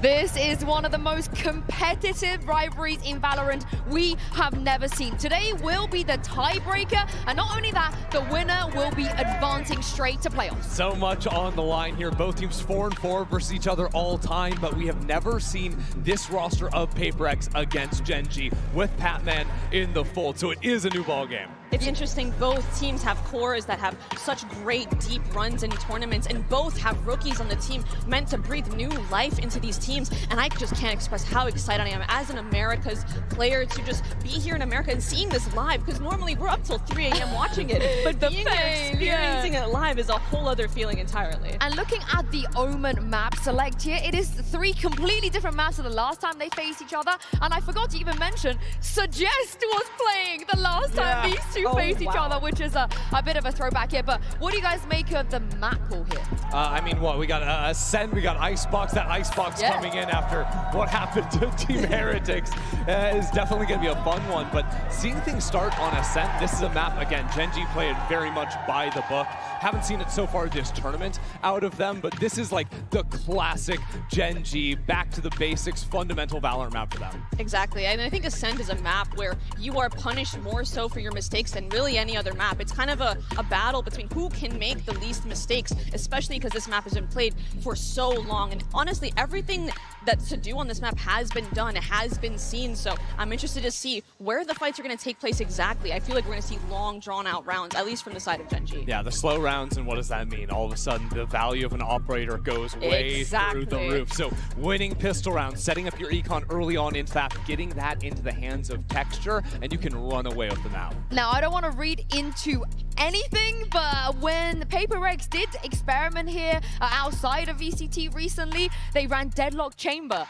This is one of the most competitive rivalries in Valorant we have never seen. Today will be the tiebreaker, and not only that, the winner will be advancing straight to playoffs. So much on the line here. Both teams 4-4 versus each other all time, but we have never seen this roster of PRX against Gen G with Patman in the fold, so it is a new ball game. It's interesting, both teams have cores that have such great deep runs in tournaments, and both have rookies on the team meant to breathe new life into these teams, and I just can't express how excited I am as an America's player to just be here in America and seeing this live, because normally we're up till 3 a.m. watching it, but being there, experiencing it live is a whole other feeling entirely. And looking at the OMEN map select here, it is 3 completely different maps to the last time they faced each other, and I forgot to even mention, Suggest was playing the last time these two faced each other, which is a bit of a throwback here. But what do you guys make of the map pool here? I mean, what we got Ascend, we got Icebox. That Icebox coming in after what happened to Team Heretics is definitely going to be a fun one. But seeing things start on Ascent, this is a map, again, Gen G played very much by the book. Haven't seen it so far this tournament out of them, but this is like the classic Gen G, back to the basics, fundamental Valorant map for them. Exactly, and I think Ascend is a map where you are punished more so for your mistakes than really any other map. It's kind of a battle between who can make the least mistakes, especially because this map has been played for so long. And honestly, everything that's to do on this map has been done, has been seen. So I'm interested to see where the fights are going to take place exactly. I feel like we're going to see long, drawn-out rounds, at least from the side of Gen G. Yeah, the slow rounds, and what does that mean? All of a sudden, the value of an operator goes way through the roof. So winning pistol rounds, setting up your econ early on into that, getting that into the hands of Texture, and you can run away with them now. Now, I don't want to read into anything, but when PRX did experiment here outside of VCT recently, they ran Deadlock Chamber.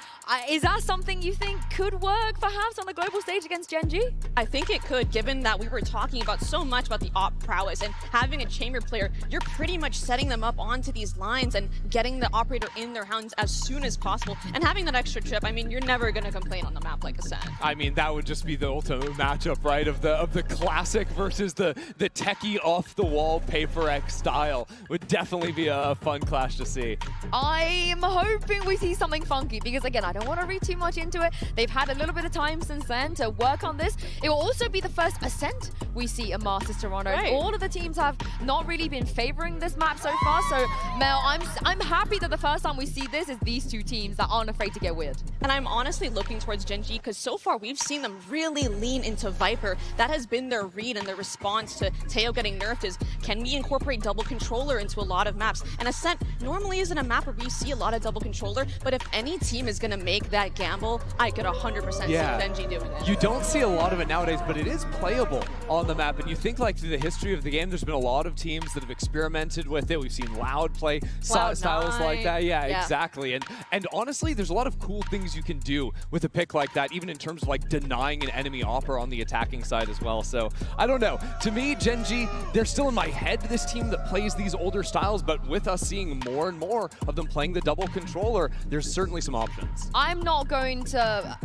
Is that something you think could work perhaps on the global stage against Gen G? I think it could, given that we were talking about so much about the op prowess, and having a chamber player, you're pretty much setting them up onto these lines and getting the operator in their hands as soon as possible. And having that extra chip, I mean, you're never going to complain on the map like Ascent. I mean, that would just be the ultimate matchup, right? Of the classic versus the techie off-the-wall PRX style. Would definitely be a fun clash to see. I'm hoping we see something funky, because again, I don't want to read too much into it. They've had a little bit of time since then to work on this. It will also be the first Ascent we see in Masters Toronto. Right. All of the teams have not really been favoring this map so far, so Mel, I'm happy that the first time we see this is these two teams that aren't afraid to get weird. And I'm honestly looking towards Gen G, because so far we've seen them really lean into Viper. That has been their read, and their response to Teo getting nerfed is, can we incorporate double controller into a lot of maps? And Ascent normally isn't a map where we see a lot of double controller, but if any team is going to make that gamble, I could 100% see Gen G doing it. You don't see a lot of it nowadays, but it is playable on the map. And you think, like, through the history of the game, there's been a lot of teams that have experimented with it. We've seen Loud play styles like that. Yeah, exactly. And honestly, there's a lot of cool things you can do with a pick like that, even in terms of like denying an enemy opera on the attacking side as well. So I don't know. To me, Gen G, they're still in my head, this team that plays these older styles, but with us seeing more and more of them playing the double controller, there's certainly some options. I'm not going to,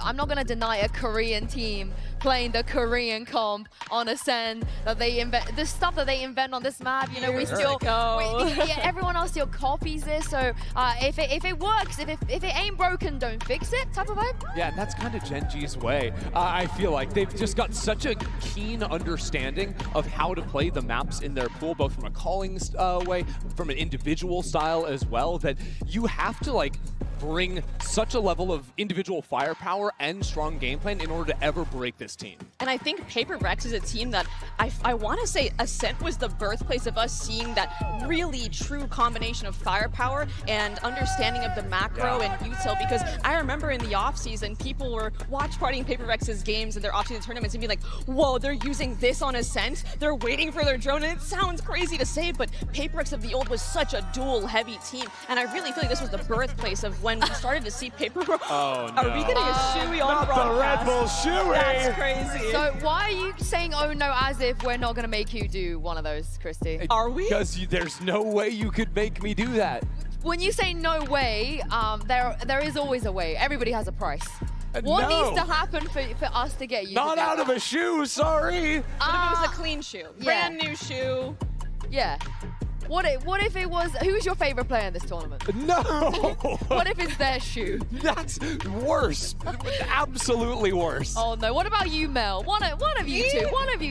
I'm not going to deny a Korean team playing the Korean comp on Ascend, that they invent, the stuff that they invent on this map, we still, everyone else still copies this, so if it works, if it ain't broken, don't fix it type of vibe. Yeah, and that's kind of Gen G's way. I feel like they've just got such a keen understanding of how to play the maps in their pool, both from a calling way, from an individual style as well, that you have to like bring such a level of individual firepower and strong game plan in order to ever break this team. And I think PRX is a team that I want to say Ascent was the birthplace of us seeing that really true combination of firepower and understanding of the macro and util, because I remember in the offseason, people were watch partying PRX's games and their offseason tournaments and be like, whoa, they're using this on Ascent? They're waiting for their drone, and it sounds crazy to say, but PRX of the old was such a dual-heavy team, and I really feel like this was the birthplace of when we started to see PRX. Oh, no. Are we getting a shoey on broadcast? The Red Bull shoey! That's crazy. So why are you saying oh no as if we're not going to make you do one of those, Christy? Are we? Because there's no way you could make me do that. When you say no way, there is always a way. Everybody has a price. What no. needs to happen for us to get you? Not out of a shoe, sorry. What if it was a clean shoe? Brand new shoe. Yeah. What if it was, who's your favorite player in this tournament? No! What if it's their shoe? That's worse. Absolutely worse. Oh no, what about you, Mel? One of you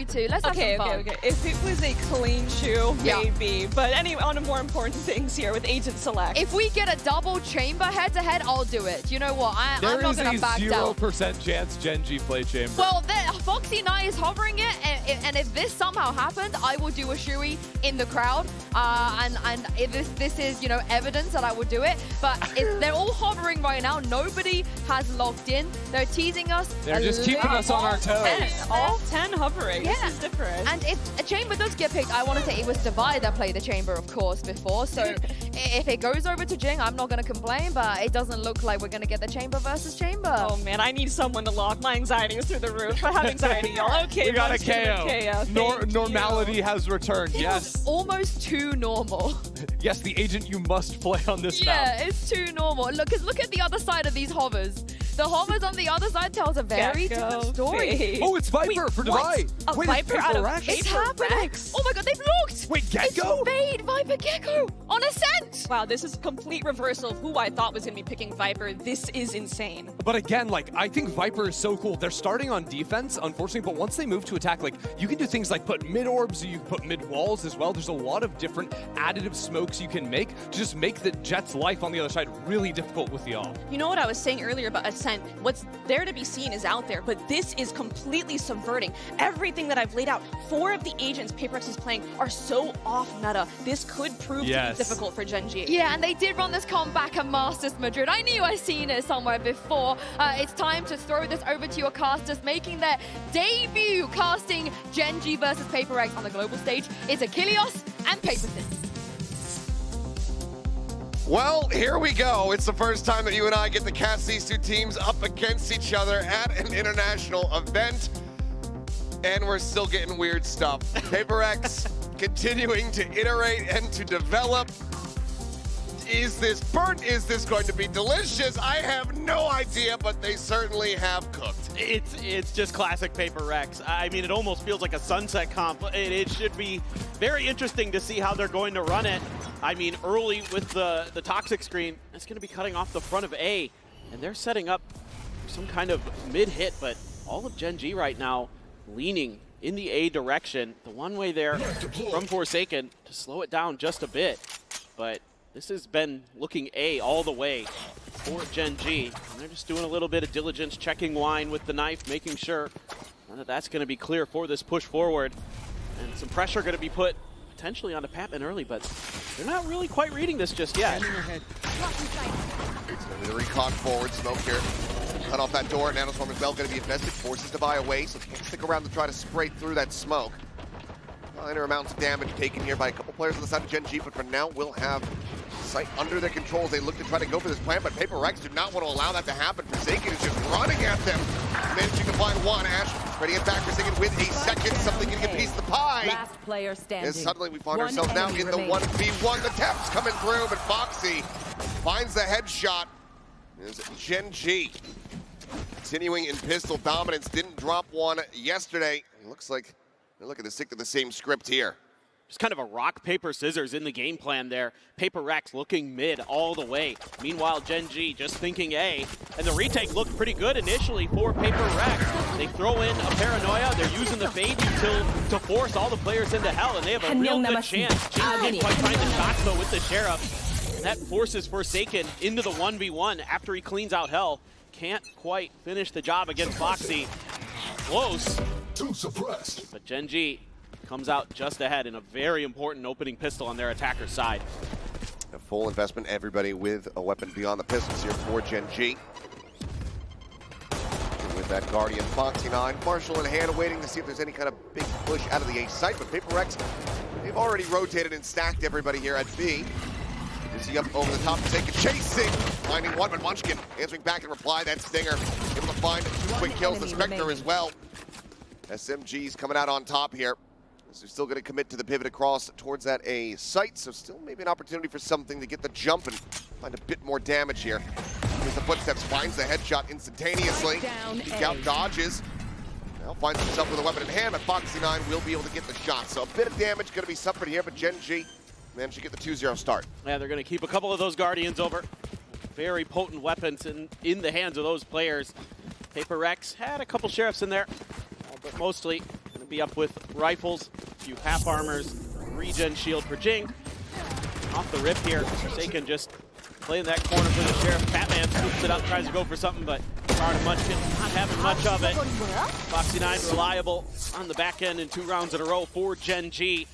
two, let's have some fun. Okay. If it was a clean shoe, maybe. But anyway, on to more important things here with Agent Select. If we get a double chamber head-to-head, I'll do it. You know what, I'm not going to back down. There is a 0% chance Gen G play chamber. Well, Foxy Knight is hovering it, and if this somehow happened, I will do a shoey in the crowd. And if this is, you know, evidence that I would do it. But if they're all hovering right now, nobody has locked in. They're teasing us. They're just keeping us on our toes. All 10 hovering. Yeah. This is different. And if a chamber does get picked, I want to say it was Divide that played the chamber, of course, before. So if it goes over to Jing, I'm not going to complain, but it doesn't look like we're going to get the chamber versus chamber. Oh man, I need someone to lock. My anxiety is through the roof. I have anxiety, y'all. Okay, we got a KO. Normality has returned, yes. Almost too normal. Yes, the agent you must play on this map. Yeah, it's too normal. Look at the other side of these hovers. The hovers on the other side tells a very different story. Oh, it's Viper for Divide. A Viper out of PRX? It's happening. Oh my god, they've looked. Wait, Gecko? It's Fade, Viper Gecko on Ascent. Wow, this is a complete reversal of who I thought was going to be picking Viper. This is insane. But again, like, I think Viper is so cool. They're starting on defense, unfortunately, but once they move to attack, like, you can do things like put mid-orbs, you can put mid-walls as well. There's a lot of different additive smokes you can make to just make the Jet's life on the other side really difficult with the AWP. You know what I was saying earlier about Ascent? What's there to be seen is out there, but this is completely subverting everything that I've laid out. 4 of the agents PRX is playing are so off meta. This could prove to be difficult for Gen G. Yeah, and they did run this comp back at Masters Madrid. I knew I seen it somewhere before. It's time to throw this over to your casters, making their debut casting Gen G versus PRX on the global stage. It's Achilles and Papersys. Well, here we go. It's the first time that you and I get to cast these two teams up against each other at an international event. And we're still getting weird stuff. PRX continuing to iterate and to develop. Is this burnt? Is this going to be delicious? I have no idea, but they certainly have cooked. It's just classic PRX. I mean, it almost feels like a sunset comp. It should be very interesting to see how they're going to run it. I mean, early with the toxic screen, it's going to be cutting off the front of A, and they're setting up some kind of mid-hit, but all of Gen G right now leaning in the A direction. The one way there from Forsaken to slow it down just a bit, but this has been looking A all the way for Gen G, and they're just doing a little bit of diligence, checking wine with the knife, making sure that that's going to be clear for this push forward, and some pressure going to be put potentially onto Papman early, but they're not really quite reading this just yet. It's going to be the recon forward smoke here. Cut off that door. Nanoswarm as well going to be invested. Forces to buy away, so can't stick around to try to spray through that smoke. Minor amounts of damage taken here by a couple players on the side of Gen G, but for now we'll have sight under their controls. They look to try to go for this plan, but PRX do not want to allow that to happen. Forsaken is just running at them. Managing to find one. Ash ready to get back. Forsaken with a second. Something can get a piece of the pie. Last player standing. And suddenly we find ourselves now in the 1v1. The tap's coming through, but Foxy finds the headshot. Is Gen G continuing in pistol dominance. Didn't drop one yesterday. It looks like they're looking to stick to the same script here. Just kind of a rock, paper, scissors in the game plan there. PRX looking mid all the way. Meanwhile, Gen G just thinking A. And the retake looked pretty good initially for PRX. They throw in a paranoia. They're using the fade util to force all the players into hell, and they have a real good chance. G didn't quite find the shots, though, with the Sheriff. And that forces Forsaken into the 1v1 after he cleans out hell. Can't quite finish the job against Foxy. Close. Too suppressed. But Gen G comes out just ahead in a very important opening pistol on their attacker's side. A full investment, everybody with a weapon beyond the pistols here for Gen G. And with that Guardian, Foxy 9, Marshall in hand, waiting to see if there's any kind of big push out of the A site, but PRX, they've already rotated and stacked everybody here at B. Is he up over the top, chasing, finding one, but Munchkin answering back in reply. That Stinger able to find 2 quick kills, the Spectre as well. SMG's coming out on top here. So they're still going to commit to the pivot across towards that A site, so still maybe an opportunity for something to get the jump and find a bit more damage here. Here's the footsteps, finds the headshot instantaneously. Peek out, dodges. Now finds himself with a weapon in hand, but Foxy 9 will be able to get the shot. So a bit of damage going to be suffered here, but Gen G managed to get the 2-0 start. Yeah, they're going to keep a couple of those Guardians over. Very potent weapons in the hands of those players. PRX had a couple Sheriffs in there, but mostly going to be up with rifles, a few half armors, regen shield for Jing. Off the rip here, Forsaken just playing that corner for the Sheriff. Batman scoops it up, tries to go for something, but Card and Munchkin not having much of it. Foxy9 reliable on the back end in 2 rounds in a row for Gen G.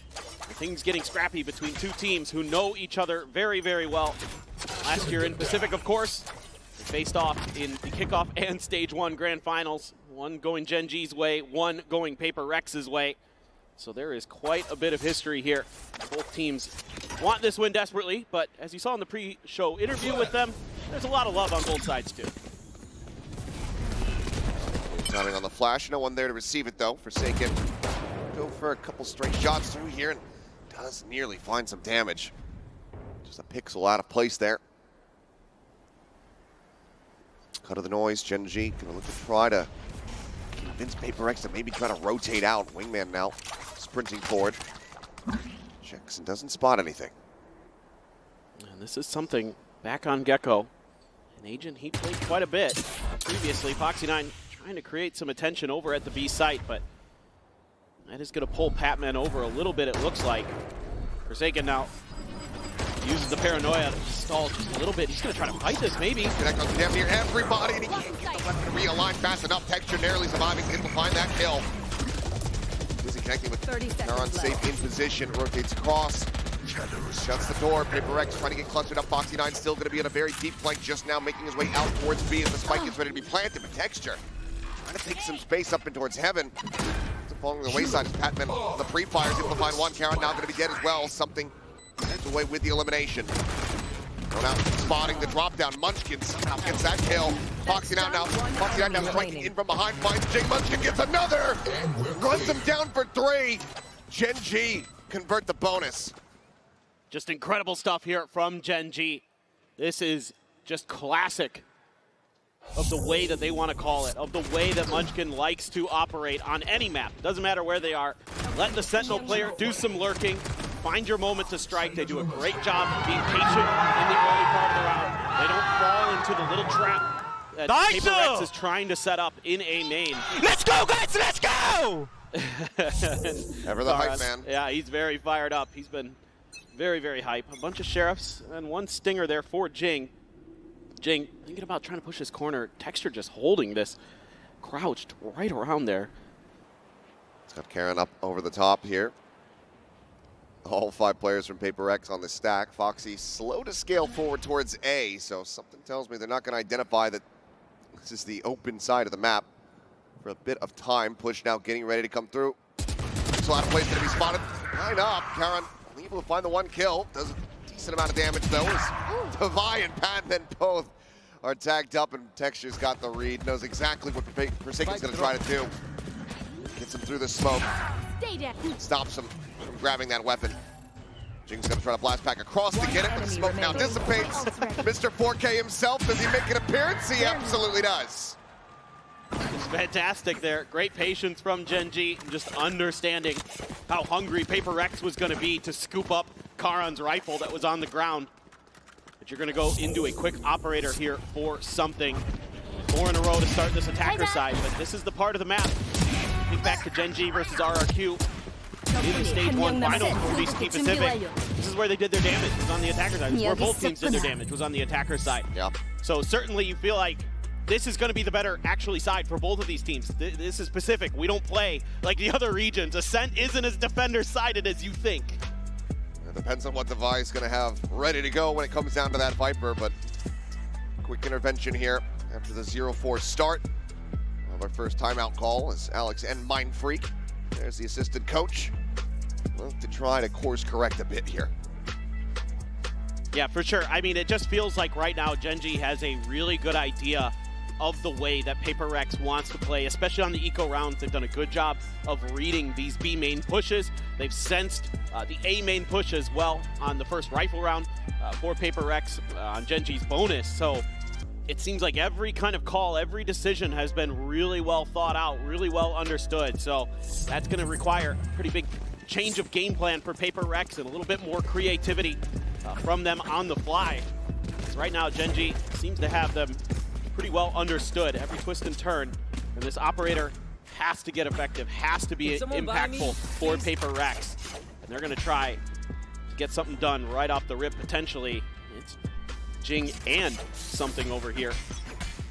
Things getting scrappy between two teams who know each other very, very well. Last year in Pacific, of course, they faced off in the kickoff and Stage 1 Grand Finals. One going Gen G's way, one going PRX's way. So there is quite a bit of history here. Both teams want this win desperately, but as you saw in the pre-show interview with them, there's a lot of love on both sides too. Counting on the flash, no one there to receive it though. Forsaken go for a couple straight shots through here and does nearly find some damage. Just a pixel out of place there. Cut of the noise, Gen G gonna look to try to convince PRX to maybe try to rotate out. Wingman now sprinting forward. Checks and doesn't spot anything. And this is something back on Gecko. An agent he played quite a bit previously. Foxy9 trying to create some attention over at the B site, but that is going to pull Patman over a little bit, it looks like. Forsaken now uses the paranoia to stall just a little bit. He's going to try to fight this, maybe. That goes damn near everybody, and he can't get the weapon to realign fast enough. Texture narrowly surviving, able to find that kill. Busy connecting with Naran safe in position, rotates across. Shuts the door. PRX trying to get clustered up. Foxy9 still going to be in a very deep flank, just now making his way out towards B as the spike is ready to be planted. But Texture trying to take some space up and towards heaven. Falling to the wayside as Patman, the pre-fire is able to find one. Karen now going to be dead as well. Something heads away with the elimination. Going out, spotting the drop down. Munchkin somehow gets that kill. Foxy9 now striking in from behind. Finds Jing. Munchkin gets another. Runs him down for 3. Gen G convert the bonus. Just incredible stuff here from Gen G. This is just classic of the way that they want to call it, of the way that Munchkin likes to operate on any map. Doesn't matter where they are. Let the Sentinel player do some lurking, find your moment to strike. They do a great job being patient in the early part of the round. They don't fall into the little trap that PRX is trying to set up in A main. Let's go, guys, let's go! Ever the hype man. Yeah, he's very fired up. He's been very, very hype. A bunch of Sheriffs and one Stinger there for Jing. Jing thinking about trying to push his corner. Texture just holding this, crouched right around there. It's got Karen up over the top here. All 5 players from PRX on the stack. Foxy slow to scale forward towards A, so something tells me they're not going to identify that this is the open side of the map for a bit of time. Push now getting ready to come through. There's a lot of plays going to be spotted. Line up. Karen able to find the 1 kill. Does a decent amount of damage though. Tavai and Patman both are tagged up, and Texture's got the read. Knows exactly what Forsaken's going to try to do. Gets him through the smoke. Stops him from grabbing that weapon. Jing's going to try to blast back across to get it, but the smoke now dissipates. Mr. 4K himself, does he make an appearance? He absolutely does. It's fantastic there. Great patience from Gen G, just understanding how hungry PRX was going to be to scoop up Karan's rifle that was on the ground. But you're going to go into a quick operator here for something. 4 in a row to start this attacker side, but this is the part of the map. Think back to Gen G versus RRQ. In the Stage 1 finals for BCT Pacific. This is where they did their damage, was on the attacker side. This is where both teams did their damage, was on the attacker side. Yeah. So certainly you feel like this is going to be the better actually side for both of these teams. This is Pacific. We don't play like the other regions. Ascent isn't as defender-sided as you think. It depends on what Tavai is going to have ready to go when it comes down to that Viper, but quick intervention here after the 0-4 start. Well, our first timeout call is Alex and Mind Freak. There's the assistant coach. Well, to try to course correct a bit here. Yeah, for sure. I mean, it just feels like right now Gen G has a really good idea of the way that PRX wants to play, especially on the eco rounds. They've done a good job of reading these B main pushes. They've sensed the A main push as well on the first rifle round for PRX on Gen G's bonus. So it seems like every kind of call, every decision has been really well thought out, really well understood. So that's going to require pretty big change of game plan for PRX and a little bit more creativity from them on the fly. So right now, Gen G seems to have them pretty well understood, every twist and turn. And this operator has to get effective, has to be impactful for PRX. And they're going to try to get something done right off the rip, potentially. It's Jing and something over here,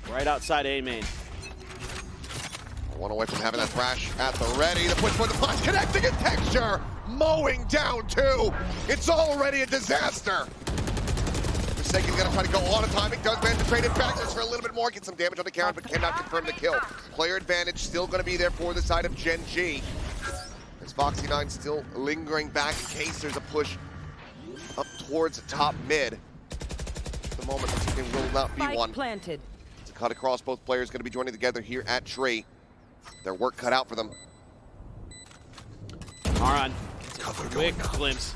right outside A main. One away from having that thrash at the ready. The push for the flash, connecting in Texture, mowing down two. It's already a disaster. Forsaken's gonna try to go on a timing, does manage to trade it back just for a little bit more, get some damage on the Karen, but cannot confirm the kill. Player advantage still gonna be there for the side of Gen G. As Foxy9 still lingering back in case there's a push up towards top mid. At the moment, there will not be one. Planted. It's a cut across, both players gonna be joining together here at Tree. Their work cut out for them. Aron, quick glimpse.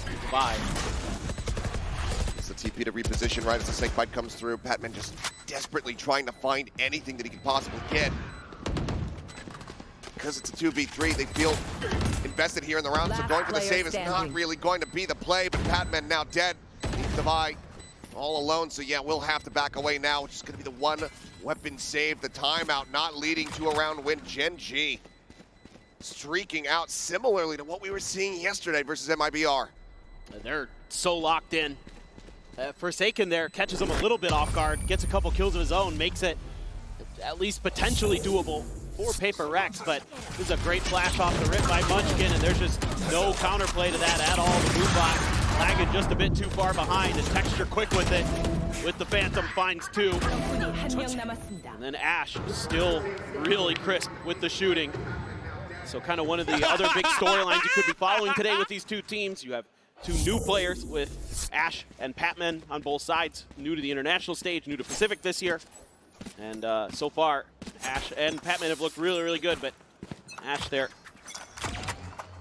Goodbye. It's the TP to reposition right as the snake bite comes through. Patman just desperately trying to find anything that he can possibly get. Because it's a 2v3, they feel invested here in the round, so going for the save is not really going to be the play, but Patman now dead. Needs to buy all alone, so yeah, we'll have to back away now, which is going to be the one weapon save, the timeout, not leading to a round win. Gen G streaking out similarly to what we were seeing yesterday versus MIBR. They're so locked in. Forsaken there catches him a little bit off guard, gets a couple kills of his own, makes it at least potentially doable for PRX, but this is a great flash off the rip by Munchkin, and there's just no counterplay to that at all. The Moonbot lagging just a bit too far behind, and Texture quick with it. With the Phantom finds two. And then Ash still really crisp with the shooting. So kind of one of the other big storylines you could be following today with these two teams. You have two new players with Ash and Patman on both sides, new to the international stage, new to Pacific this year. And so far, Ash and Patman have looked really, really good, but Ash there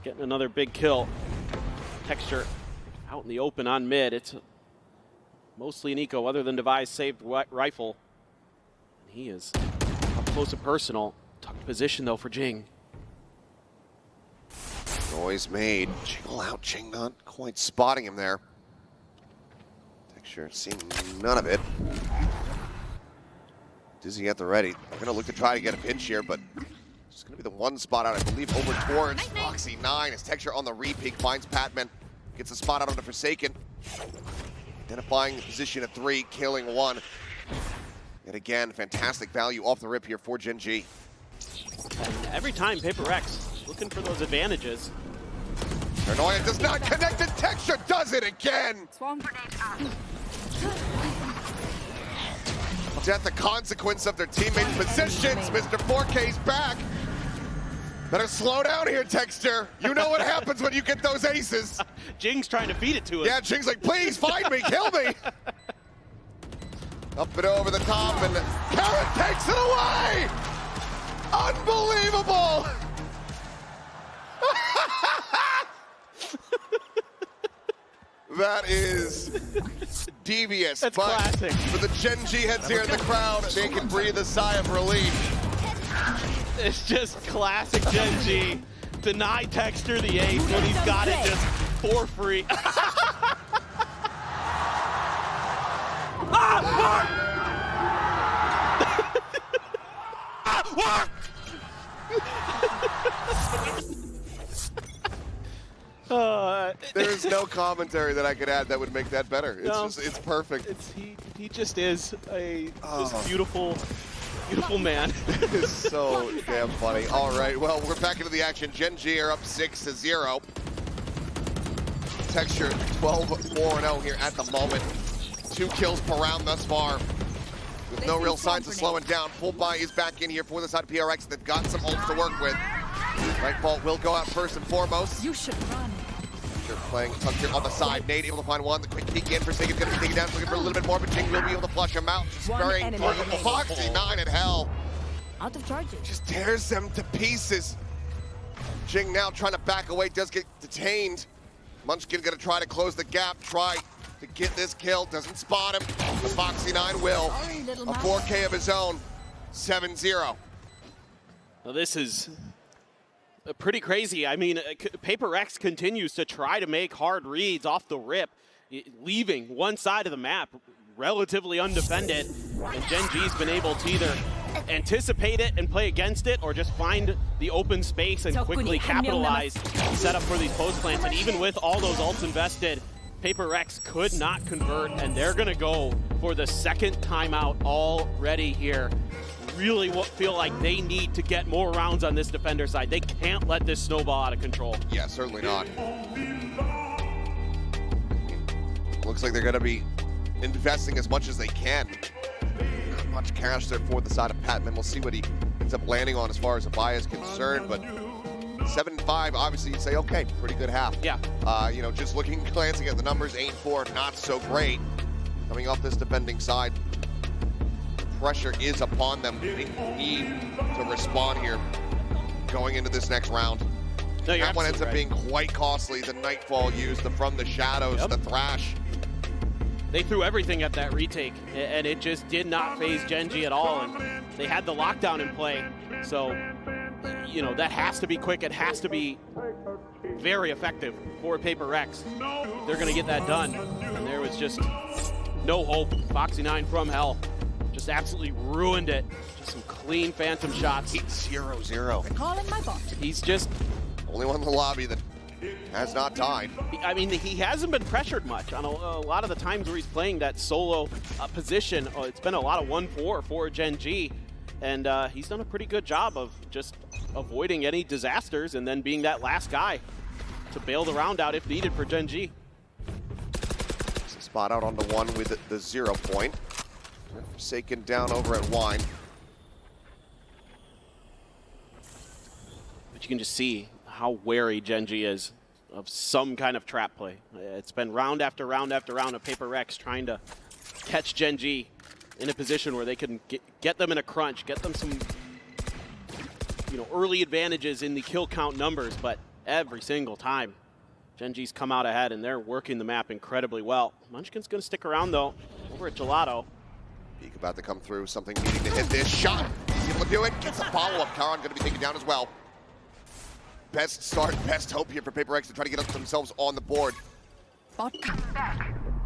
getting another big kill. Texture out in the open on mid. It's mostly an eco, other than Devi's saved rifle. And he is up close and personal. Tucked position, though, for Jing. Noise made. Jingle out. Jing not quite spotting him there. Texture seeing none of it. Dizzy at the ready. They're going to look to try to get a pinch here, but it's going to be the one spot out, I believe, over towards Foxy9 as Texture on the re-peek finds Patman. Gets a spot out on the Forsaken. Identifying the position at 3, killing 1. And again, fantastic value off the rip here for Gen G. And every time PRX looking for those advantages. Paranoia does not connect, and Texture does it again! At the consequence of their teammates' positions, Mr. 4K's back. Better slow down here, Texture. You know what happens when you get those aces. Jing's trying to feed it to him. Yeah, Jing's like, please find me, kill me. Up and over the top, and Karen takes it away. Unbelievable. That is devious. That's but classic. For the Gen G heads here in the crowd, they can breathe a sigh of relief. It's just classic Gen G. Deny Texture the ace when he's got it just for free. There's no commentary that I could add that would make that better. It's No. just, it's perfect. He just is a just beautiful man. It's so damn funny. All right, well, we're back into the action. Gen G are up 6-0. Texture 12-4-0 here at the moment. 2 kills per round thus far. With no real signs of slowing down. Full buy is back in here for the side of PRX. They've got some ults to work with. Right Vault will go out first and foremost. You should run. They're playing tucked here on the side. Nate able to find one. The quick peek in. Forsaken's going to be taken down. Looking for a little bit more, but Jing will be able to flush him out. Just spraying for Foxy9 at hell. Out of charges. Just tears them to pieces. Jing now trying to back away. Does get detained. Munchkin going to try to close the gap. Try to get this kill. Doesn't spot him. But Foxy9 will. A 4K of his own. 7-0. Well, this is pretty crazy. I mean, PRX continues to try to make hard reads off the rip, leaving one side of the map relatively undefended. And Gen G's been able to either anticipate it and play against it, or just find the open space and quickly capitalize, set up for these post plants. And even with all those ults invested, PRX could not convert, and they're going to go for the second timeout already here. Really feel like they need to get more rounds on this defender side. They can't let this snowball out of control. Yeah, certainly not. Looks like they're going to be investing as much as they can. Not much cash there for the side of Patman. We'll see what he ends up landing on as far as a buy is concerned, but 7-5, obviously you'd say, okay, pretty good half. Yeah. You know, just glancing at the numbers, 8-4, not so great. Coming off this defending side, pressure is upon them. They need to respond here going into this next round. No, that one ends up being quite costly. The Nightfall used, the From the Shadows, the Thrash. They threw everything at that retake, and it just did not phase Gen G at all. And they had the lockdown in play, so you know that has to be quick. It has to be very effective for PRX. They're going to get that done, and there was just no hope. Foxy9 from hell just absolutely ruined it. Just some clean phantom shots. It's 0-0. Calling my bot. He's just only one in the lobby that has not died. I mean, he hasn't been pressured much on a lot of the times where he's playing that solo position. It's been a lot of 1-4 for Gen G, and he's done a pretty good job of just avoiding any disasters and then being that last guy to bail the round out if needed for Gen G. Spot out on the one with the 0 point. Forsaken down over at Wine. But you can just see how wary Gen G is of some kind of trap play. It's been round after round after round of PRX trying to catch Gen G in a position where they can get them in a crunch, get them some early advantages in the kill count numbers, but every single time Gen G's come out ahead and they're working the map incredibly well. Munchkin's going to stick around though over at Gelato. Peek about to come through, something needing to hit this shot. He's able to do it, gets a follow-up. Karan going to be taken down as well. Best start, best hope here for PRX to try to get themselves on the board.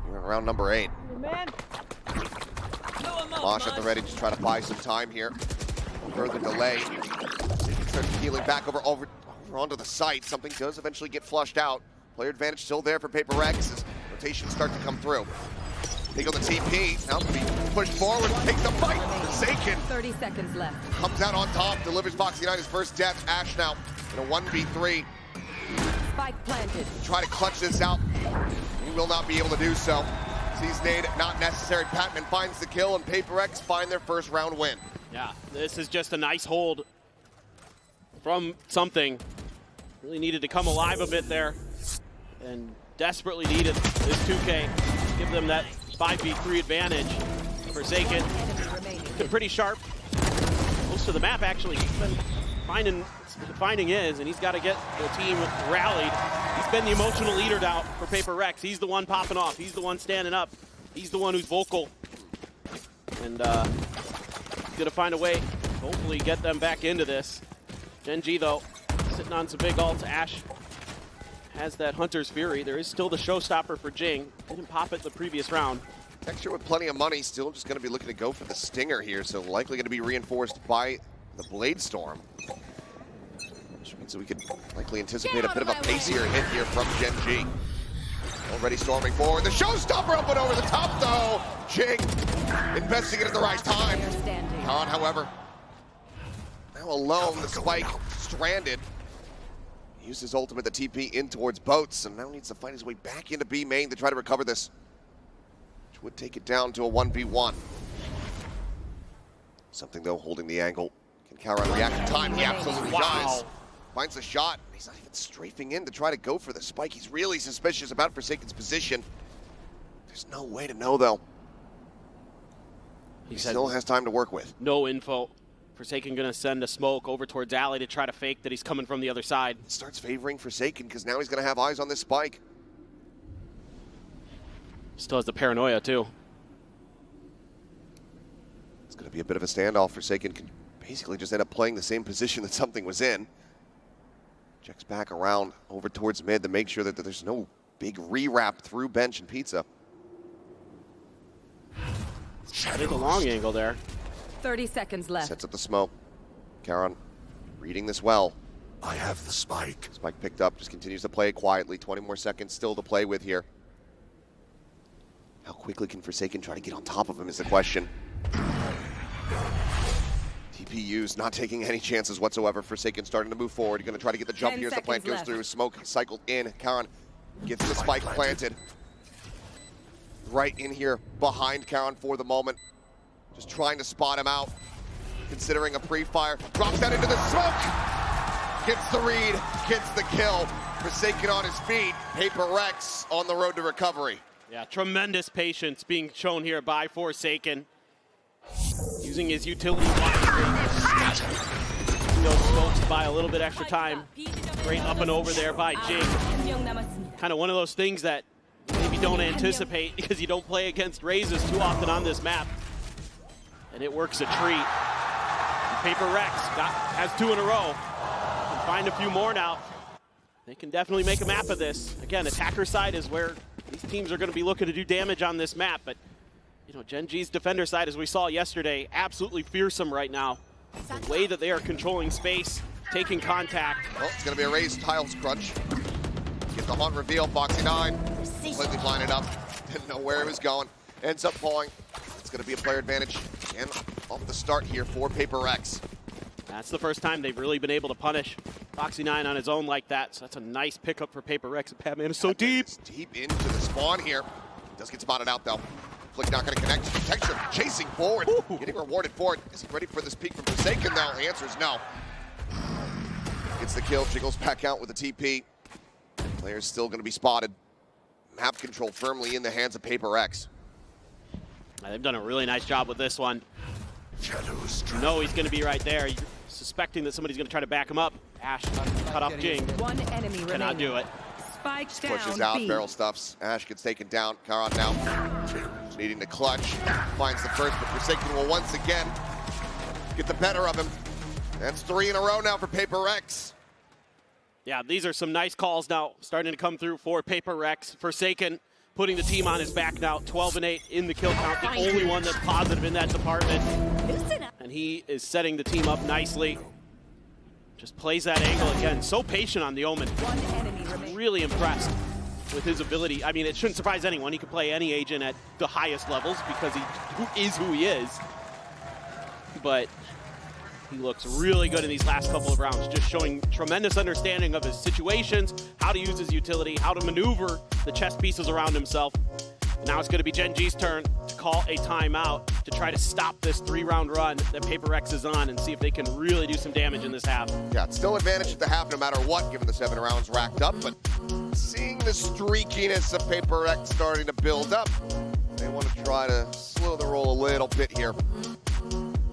Round number 8. Mosh at the ready to try to buy some time here. Further delay. Starts healing back over onto the site. Something does eventually get flushed out. Player advantage still there for PRX as rotations start to come through. Take on the TP, now to be pushed forward, take the fight. Forsaken 30 seconds left. Comes out on top, delivers Foxy9 his first death. Ash now in a 1v3. Spike planted. Try to clutch this out. He will not be able to do so. Sees nade not necessary. Patman finds the kill, and PRX find their first round win. Yeah, this is just a nice hold from something. Really needed to come alive a bit there, and desperately needed this 2K. Give them that 5v3 advantage. Forsaken, been pretty sharp. Most of the map actually. He's been finding his, and he's got to get the team rallied. He's been the emotional leader now for PRX. He's the one popping off. He's the one standing up. He's the one who's vocal. And he's gonna find a way to hopefully get them back into this. Gen G though, sitting on some big ults. Ash has that Hunter's Fury. There is still the showstopper for Jing. Didn't pop it the previous round. Texture with plenty of money, still just going to be looking to go for the Stinger here, so likely going to be reinforced by the Blade Storm. Which means that we could likely anticipate a bit of a pacier hit here from Gen G. Already storming forward. The showstopper up and over the top though. Jing investing it at the right time. Khan, however, now alone, the spike stranded. Used his ultimate, the TP in towards boats, and now needs to find his way back into B main to try to recover this. Which would take it down to a 1v1. Something though holding the angle. Can Karan react in time? He absolutely does. Finds the shot. He's not even strafing in to try to go for the spike. He's really suspicious about Forsaken's position. There's no way to know though. He still has time to work with. No info. Forsaken gonna send a smoke over towards Alley to try to fake that he's coming from the other side. Starts favoring Forsaken because now he's gonna have eyes on this spike. Still has the paranoia too. It's gonna be a bit of a standoff. Forsaken can basically just end up playing the same position that something was in. Checks back around over towards mid to make sure that there's no big re-wrap through bench and pizza. Did the long angle there. 30 seconds left. Sets up the smoke. Karon reading this well. I have the spike. Spike picked up, just continues to play it quietly. 20 more seconds still to play with here. How quickly can Forsaken try to get on top of him is the question. TPU's not taking any chances whatsoever. Forsaken starting to move forward. He's going to try to get the jump here as the plant goes through. Smoke cycled in. Karon gets the spike planted. Right in here behind Karon for the moment. Just trying to spot him out. Considering a pre-fire. Drops that into the smoke! Gets the read, gets the kill. Forsaken on his feet. HyperX on the road to recovery. Yeah, tremendous patience being shown here by Forsaken. Using his utility wisely. Those smokes by a little bit extra time. Great up and over there by Jing. Kind of one of those things that maybe don't anticipate because you don't play against Razes too often on this map. And it works a treat. HyperX has 2 in a row. Can find a few more now. They can definitely make a map of this. Again, attacker side is where these teams are going to be looking to do damage on this map, but you know, Gen G's defender side, as we saw yesterday, absolutely fearsome right now. The way that they are controlling space, taking contact. Well, it's going to be a raised tiles crunch. Get the hunt reveal. Foxy9 completely blinded up. Didn't know where he was going. Ends up falling. It's going to be a player advantage. And off the start here for HyperX. That's the first time they've really been able to punish Foxy9 on his own like that. So that's a nice pickup for HyperX. Batman is so deep. It's deep into the spawn here. Does get spotted out though. Flick not going to connect. Texture chasing forward. Ooh. Getting rewarded for it. Is he ready for this peek from Forsaken though? The answer is no. Gets the kill. Jiggles back out with a TP. Player's still going to be spotted. Map control firmly in the hands of HyperX. They've done a really nice job with this one. Shadows. You know he's going to be right there. You're suspecting that somebody's going to try to back him up. Ash cut off Jing. One enemy cannot remaining. do it. Spike down. Pushes out, B. barrel stuffs. Ash gets taken down. Karon now needing to clutch. Finds the first, but Forsaken will once again get the better of him. That's 3 in a row now for HyperX. Yeah, these are some nice calls now starting to come through for HyperX. Forsaken putting the team on his back now. 12-8 in the kill count. The only one that's positive in that department. And he is setting the team up nicely. Just plays that angle again. So patient on the Omen. One enemy remaining. Really impressed with his ability. I mean, it shouldn't surprise anyone. He can play any agent at the highest levels because he is who he is. But he looks really good in these last couple of rounds, just showing tremendous understanding of his situations, how to use his utility, how to maneuver the chess pieces around himself. And now it's going to be Gen G's turn to call a timeout to try to stop this 3-round run that HyperX is on and see if they can really do some damage in this half. Yeah, it's still advantage at the half no matter what, given the 7 rounds racked up, but seeing the streakiness of HyperX starting to build up, they want to try to slow the roll a little bit here.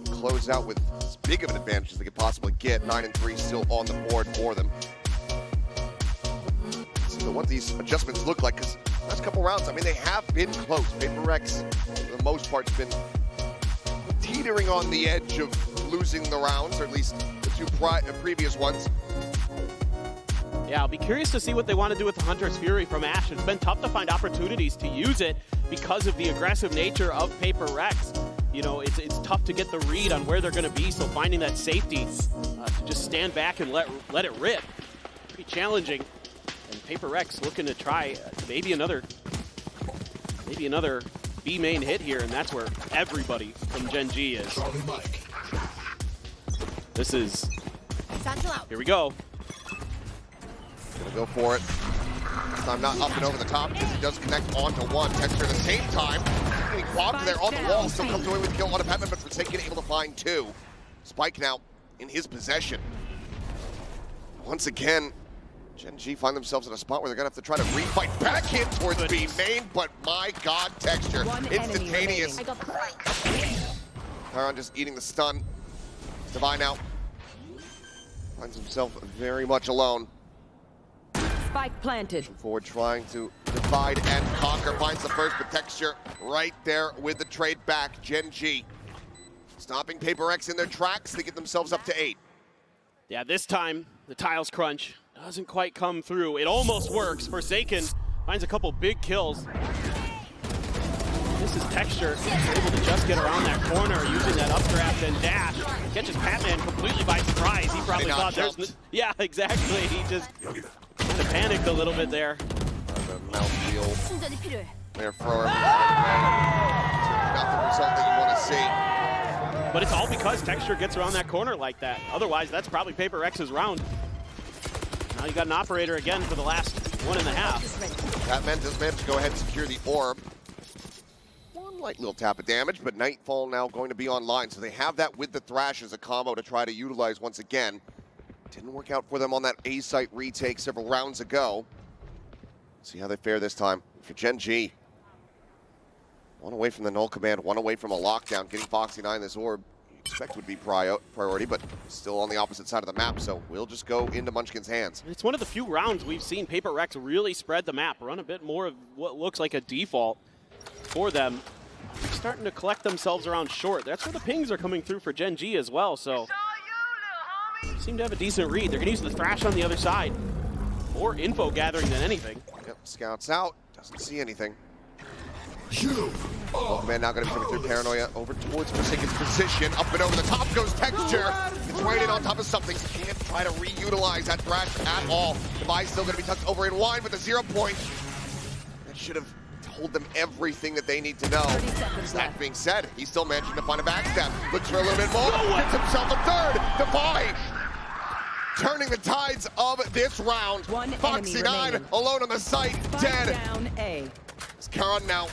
Close out with as big of an advantage as they could possibly get. 9-3 still on the board for them. So what these adjustments look like, because last couple rounds, I mean, they have been close. HyperX, for the most part, has been teetering on the edge of losing the rounds, or at least the 2 previous ones. Yeah, I'll be curious to see what they want to do with the Hunter's Fury from Ash. It's been tough to find opportunities to use it because of the aggressive nature of HyperX. You know, it's tough to get the read on where they're going to be, so finding that safety to just stand back and let it rip. Pretty challenging. And HyperX looking to try maybe another B main hit here, and that's where everybody from Gen G is. This is, here we go. Gonna go for it. This time not up and over the top because he does connect onto one. Texture at the same time. Getting clogged there on the wall. Still comes away with the kill on a Batman, but Forsaken able to find 2. Spike now in his possession. Once again, Gen G find themselves in a spot where they're gonna have to try to refight back in towards B main, but my God, Texture, instantaneous. Karon just eating the stun. Divine now finds himself very much alone. Spike planted. Forward trying to divide and conquer. Finds the first, but Texture right there with the trade back. Gen G stopping HyperX in their tracks. They get themselves up to 8. Yeah, this time The tiles crunch doesn't quite come through. It almost works. Forsaken finds a couple big kills. This is Texture, able to just get around that corner using that updraft and dash. Catches Patman completely by surprise. He probably thought there's... Yeah, exactly. He just kind of panicked a little bit there. The mouthfeel there for him. Not the result that you want to see. But it's all because Texture gets around that corner like that. Otherwise, that's probably PRX's round. Now you got an operator again for the last 1.5. Patman does manage to go ahead and secure the orb. One light little tap of damage, but Nightfall now going to be online, so they have that with the Thrash as a combo to try to utilize once again. Didn't work out for them on that A site retake several rounds ago. See how they fare this time for Gen G. One away from the null command, one away from a lockdown. Getting Foxy9 this orb, you expect would be priority, but still on the opposite side of the map, so we'll just go into Munchkin's hands. It's one of the few rounds we've seen PRX really spread the map, run a bit more of what looks like a default for them. They're starting to collect themselves around short. That's where the pings are coming through for Gen G as well, so seem to have a decent read. They're going to use the Thrash on the other side. More info gathering than anything. Yep, scouts out, doesn't see anything. Oh man, now going to be coming through Paranoia over towards Forsaken's position. Up and over the top goes Texture. It's right in on top of something. Can't try to reutilize that Thrash at all. Device still going to be tucked over in wide with a 0 point. That should have told them everything that they need to know. That being said, he's still managing to find a backstab. Looks for a little bit more. Hits himself a third. Defy turning the tides of this round. Foxy9 alone on the site, dead. Down A. It's Karan now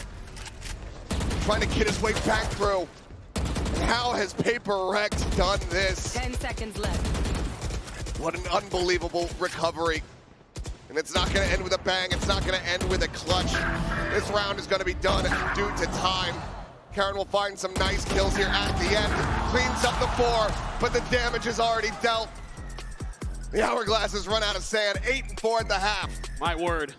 trying to get his way back through. How has PRX done this? 10 seconds left. What an unbelievable recovery. And it's not going to end with a bang. It's not going to end with a clutch. This round is going to be done due to time. Karan will find some nice kills here at the end. Cleans up the 4, but the damage is already dealt. The hourglass has run out of sand. 8-4 at the half. My word.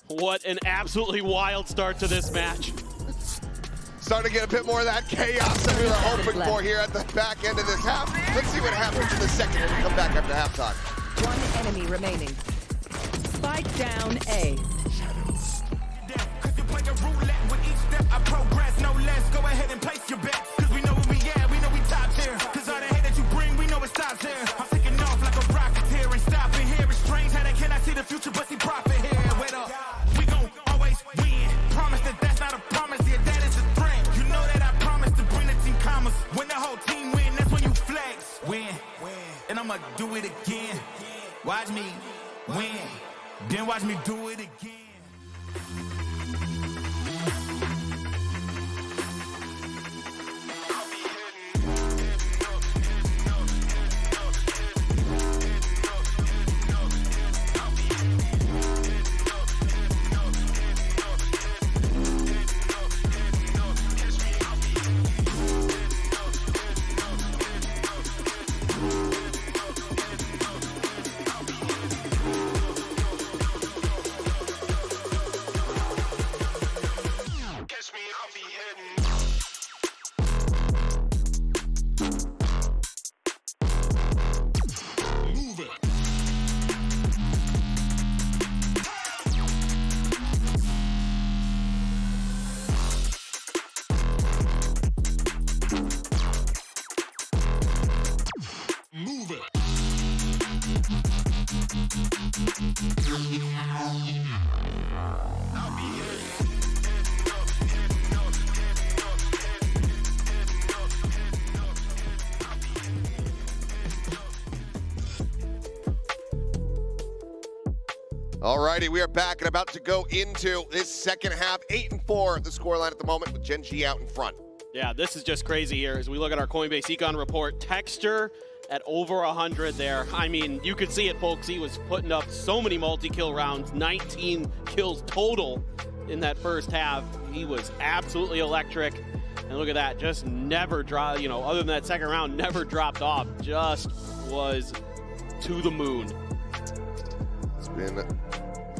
What an absolutely wild start to this match. Starting to get a bit more of that chaos that we were hoping for here at the back end of this half. Let's see what happens in the second when we come back after halftime. One enemy remaining. Spike down A. Cause you play a roulette with each step I progress, no less. Go ahead and place your bets. Cause we know where we at, we know we top tier. Cause all the hate that you bring, we know it stops here. I'm taking off like a rocket here and stopping here. It's strange how they cannot see the future but see profit here. Wait up, we gon' always win. Promise that that's not a promise, yeah, that is a threat. You know that I promise to bring the team commas. When the whole team win, that's when you flex. Win, and I'ma do it again. Watch me win, then watch me do it again. Alrighty, we are back and about to go into this second half. 8-4 the scoreline at the moment with Gen G out in front. Yeah, this is just crazy here as we look at our Coinbase Econ report. Texture at over 100 there. I mean, you could see it, folks. He was putting up so many multi-kill rounds, 19 kills total in that first half. He was absolutely electric. And look at that, just never dropped, you know, other than that second round, never dropped off. Just was to the moon. It's been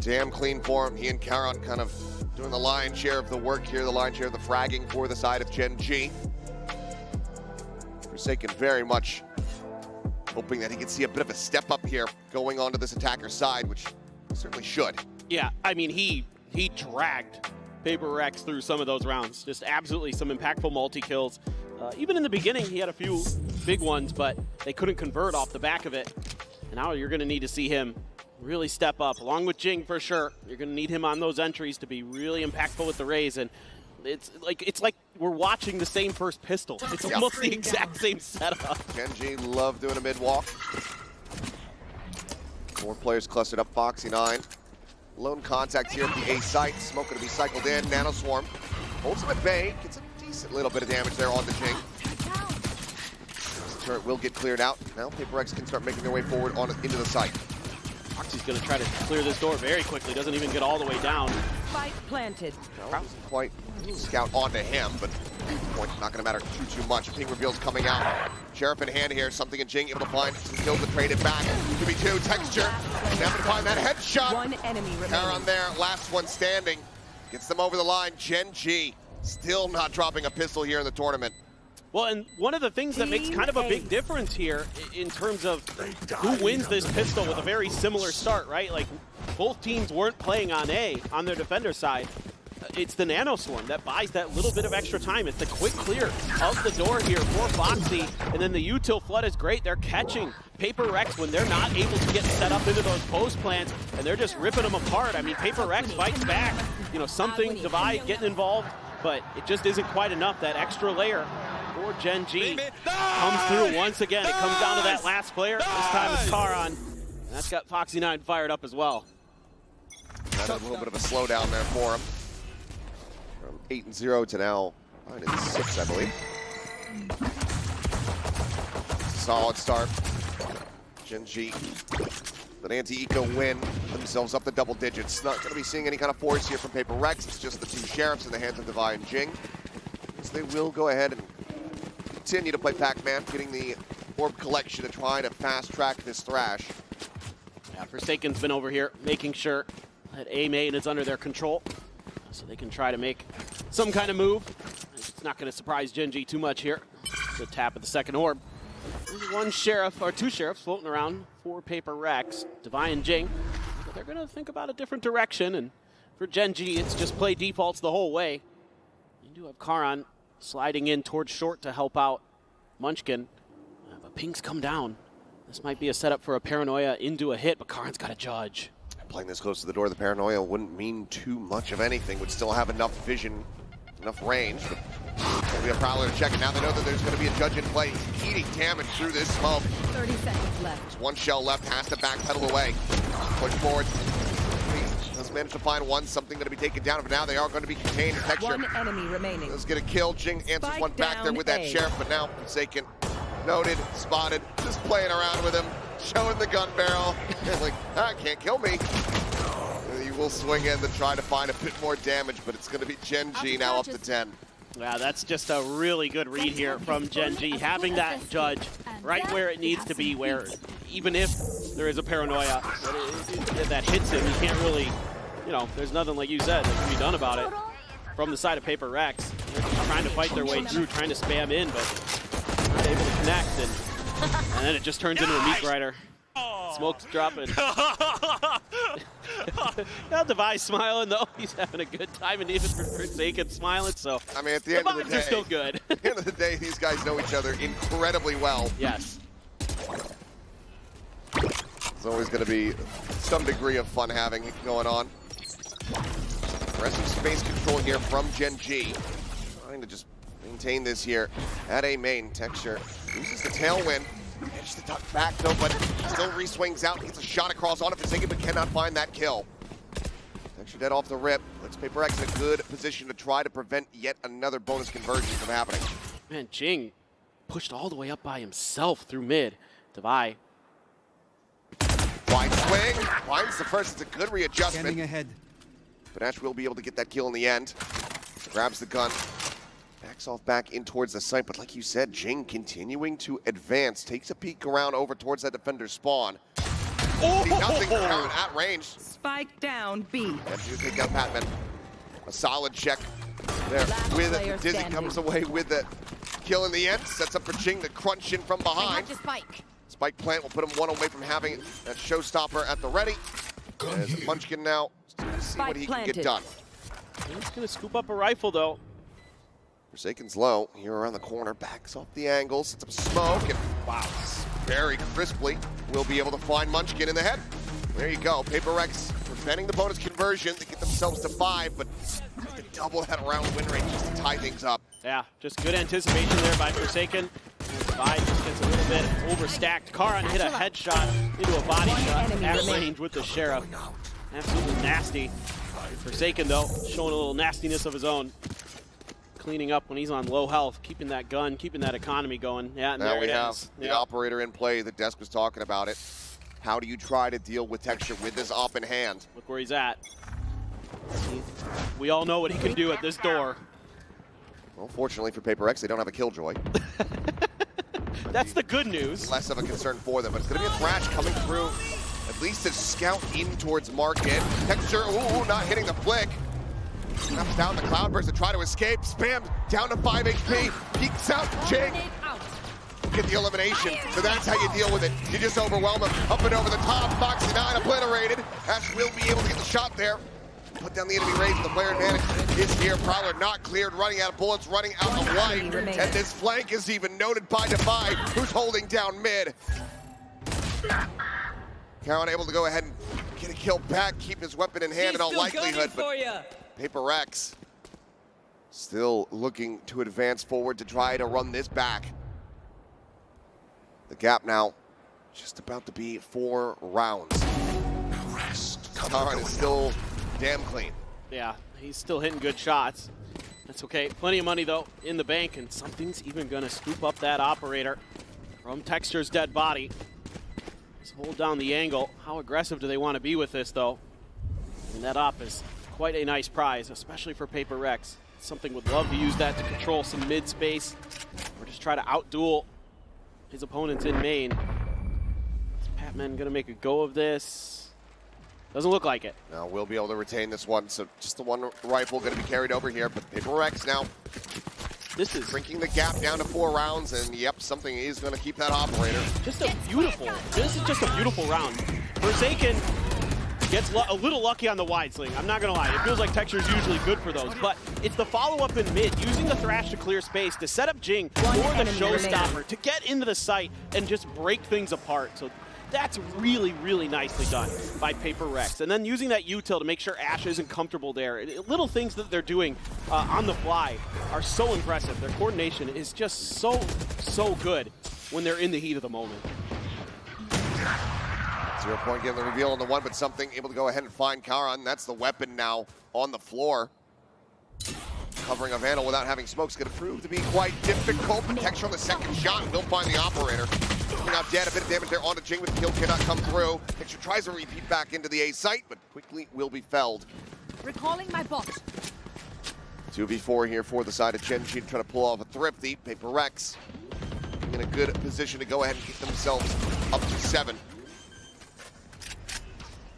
damn clean for him. He and Karan kind of doing the lion's share of the work here, the lion's share of the fragging for the side of Gen G. Forsaken very much hoping that he can see a bit of a step up here going onto this attacker's side, which he certainly should. Yeah, I mean, he dragged PRX through some of those rounds. Just absolutely some impactful multi-kills. Even in the beginning, he had a few big ones, but they couldn't convert off the back of it. And now you're going to need to see him really step up, along with Jing for sure. You're going to need him on those entries to be really impactful with the Rays. And it's like we're watching the same first pistol. It's almost the exact same setup. Gen.G love doing a mid-walk. 4 players clustered up, Foxy9. Lone contact here at the A site. Smoke going to be cycled in. Nanoswarm holds him at bay. Gets a decent little bit of damage there on the Jing. This turret will get cleared out. Now PRX can start making their way forward into the site. Foxy's going to try to clear this door very quickly. Doesn't even get all the way down. Spike planted. No, doesn't quite scout onto him, but point not going to matter too much. Ping reveals coming out. Sheriff in hand here. Something in Jing able to find some kills to trade it back. 2v2 texture. Never to find that headshot. One enemy remaining. On there, last one standing. Gets them over the line. Gen.G still not dropping a pistol here in the tournament. Well, and one of the things that makes kind of a big difference here in terms of who wins this pistol with a very similar start, right? Like, both teams weren't playing on A, on their defender side. It's the Nanoswarm that buys that little bit of extra time. It's the quick clear of the door here for Foxy, and then the util flood is great. They're catching PRX when they're not able to get set up into those post plants, and they're just ripping them apart. I mean, PRX fights back. You know, something, Divide getting involved, but it just isn't quite enough. That extra layer for Gen.G comes through once again. It comes down to that last player. This time it's Karan. And that's got Foxy9 fired up as well. Had a little bit of a slowdown there for him. From 8-0 to now 9-6, I believe. Solid start. Gen.G, an anti-eco win, themselves up to double digits. Not going to be seeing any kind of force here from PRX. It's just the 2 sheriffs in the hands of Divide and Jing. So they will go ahead and continue to play Pac-Man, getting the orb collection to try to fast-track this thrash. Yeah, Forsaken's been over here making sure that OMEN is under their control so they can try to make some kind of move. It's not going to surprise Gen.G too much here. Good tap at the second orb. There's 1 sheriff, or 2 sheriffs floating around for PRX, Divine and Jing. But they're going to think about a different direction, and for Gen.G, it's just play defaults the whole way. You do have Karan sliding in towards short to help out Munchkin. But pings come down. This might be a setup for a Paranoia into a hit, but Karan's got to judge. Playing this close to the door, the Paranoia wouldn't mean too much of anything. Would still have enough vision, enough range. But there'll be a Prowler to check it. Now they know that there's going to be a judge in play. He's eating damage through this smoke. 30 seconds left. There's 1 shell left, has to backpedal away. Push forward. Does manage to find 1, something going to be taken down, but now they are going to be contained. Texture. 1 enemy remaining. Let's get a kill. Jing answers Spike 1 back there with that down A. sheriff, but now Forsaken. Noted, spotted, just playing around with him, showing the gun barrel. Like, can't kill me. He will swing in to try to find a bit more damage, but it's going to be Gen.G now up to 10. Yeah, that's just a really good read here from Gen.G. Having that judge right where it needs to be, where even if there is a Paranoia that hits him, you can't really, you know, there's nothing, like you said, that can be done about it. From the side of PRX, they're just trying to fight their way through, trying to spam in, but not able to connect, and then it just turns into a meat grinder. Smoke's dropping. Now Device smiling though. He's having a good time, and even Forsaken smiling. So I mean, at the end of the day, are still good. At the end of the day, these guys know each other incredibly well. Yes. There's always going to be some degree of fun having going on. Aggressive space control here from Gen.G. Trying to just maintain this here at OMEN. Texture uses the tailwind. Manages to duck back though, but still re-swings out. Gets a shot across on it for Forsaken, but cannot find that kill. Texture dead off the rip. Puts PRX in a good position to try to prevent yet another bonus conversion from happening. Man, Jing pushed all the way up by himself through mid. Devi. Wide swing. Finds the first. It's a good readjustment. Standing ahead. But Ash will be able to get that kill in the end. Grabs the gun. Backs off back in towards the site, but like you said, Jing continuing to advance. Takes a peek around over towards that defender's spawn. See nothing at range. Spike down B. And you take down Patman. A solid check there with it. Dizzy comes away with the kill in the end. Sets up for Jing to crunch in from behind. Spike. Spike plant will put him one away from having that showstopper at the ready. As Munchkin now see what he can get done. He's going to scoop up a rifle, though. Forsaken's low. Here around the corner. Backs off the angle. Sets up smoke. And wow, very crisply will be able to find Munchkin in the head. There you go. PRX preventing the bonus conversion to get themselves to 5, but the double head around win rate just to tie things up. Yeah, just good anticipation there by Forsaken. Vi just gets a little bit overstacked. Karan hit a headshot into a body shot at range with the Sheriff. Absolutely nasty. Forsaken, though, showing a little nastiness of his own. Cleaning up when he's on low health, keeping that gun, keeping that economy going. Yeah, and now we have the operator in play. The desk was talking about it. How do you try to deal with Texture with this op in hand? Look where he's at. We all know what he can do at this door. Well, fortunately for PRX, they don't have a Killjoy. That's the good news. Less of a concern for them, but it's going to be a Thrash coming through. At least to scout in towards Market. Texture, ooh, not hitting the flick. Snaps down the Cloudburst to try to escape. Spammed down to 5 HP. Peeks out to Jake. Get the elimination. So that's how you deal with it. You just overwhelm him. Up and over the top. Foxy9 obliterated. Ash will be able to get the shot there. Put down the enemy raise. The player advantage is here. Prowler not cleared. Running out of bullets. Running out of life. And this flank is even noted by Defy, who's holding down mid. Cowan able to go ahead and get a kill back. Keep his weapon in hand in all likelihood. But PRX still looking to advance forward to try to run this back. The gap now just about to be 4 rounds. Karan is still damn clean. Yeah, he's still hitting good shots. That's okay. Plenty of money, though, in the bank, and something's even going to scoop up that operator from Texture's dead body. Let's hold down the angle. How aggressive do they want to be with this, though? And that op is quite a nice prize, especially for PRX. Something would love to use that to control some mid space or just try to outduel his opponents in main. Is Patman gonna make a go of this? Doesn't look like it. Now we'll be able to retain this one, so just the one rifle gonna be carried over here, but PRX now this is shrinking the gap down to 4 rounds, and yep, something is gonna keep that operator. Just a beautiful, this is just a beautiful round. Forsaken gets a little lucky on the wide sling. I'm not gonna lie, it feels like Texture's usually good for those, but it's the follow-up in mid, using the Thrash to clear space, to set up Jing for the showstopper, to get into the site and just break things apart. So that's really, really nicely done by PRX. And then using that util to make sure Ash isn't comfortable there. Little things that they're doing on the fly are so impressive. Their coordination is just so good when they're in the heat of the moment. 0 point getting the reveal on the one, but something able to go ahead and find Karan. That's the weapon now on the floor. Covering a Vandal without having smoke is going to prove to be quite difficult. But Texture on the second shot will find the operator. Coming out dead, a bit of damage there onto Jing, but the kill cannot come through. Texture tries to repeat back into the A site, but quickly will be felled. Recalling my bot. 2v4 here for the side of Genji to try to pull off a thrifty. PRX in a good position to go ahead and get themselves up to 7.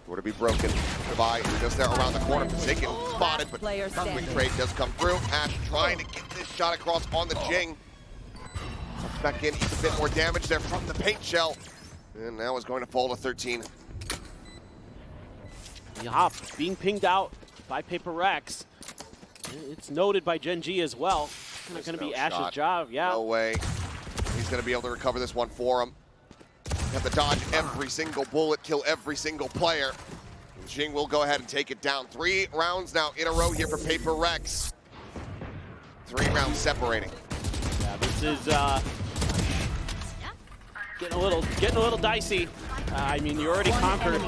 Door to be broken by just there around the corner. Forsaken spotted, but quick trade does come through. Ash trying to get this shot across on the Jing. Tucks back in, eats a bit more damage there from the paint shell. And now is going to fall to 13. The hop being pinged out by PRX. It's noted by Genji as well. It's not going to be Ash's job. Yeah. No way. He's going to be able to recover this one for him. Have to dodge every single bullet, kill every single player. And Jing will go ahead and take it down. 3 rounds now in a row here for PRX. 3 rounds separating. Yeah, this is getting a little dicey. I mean, you already conquered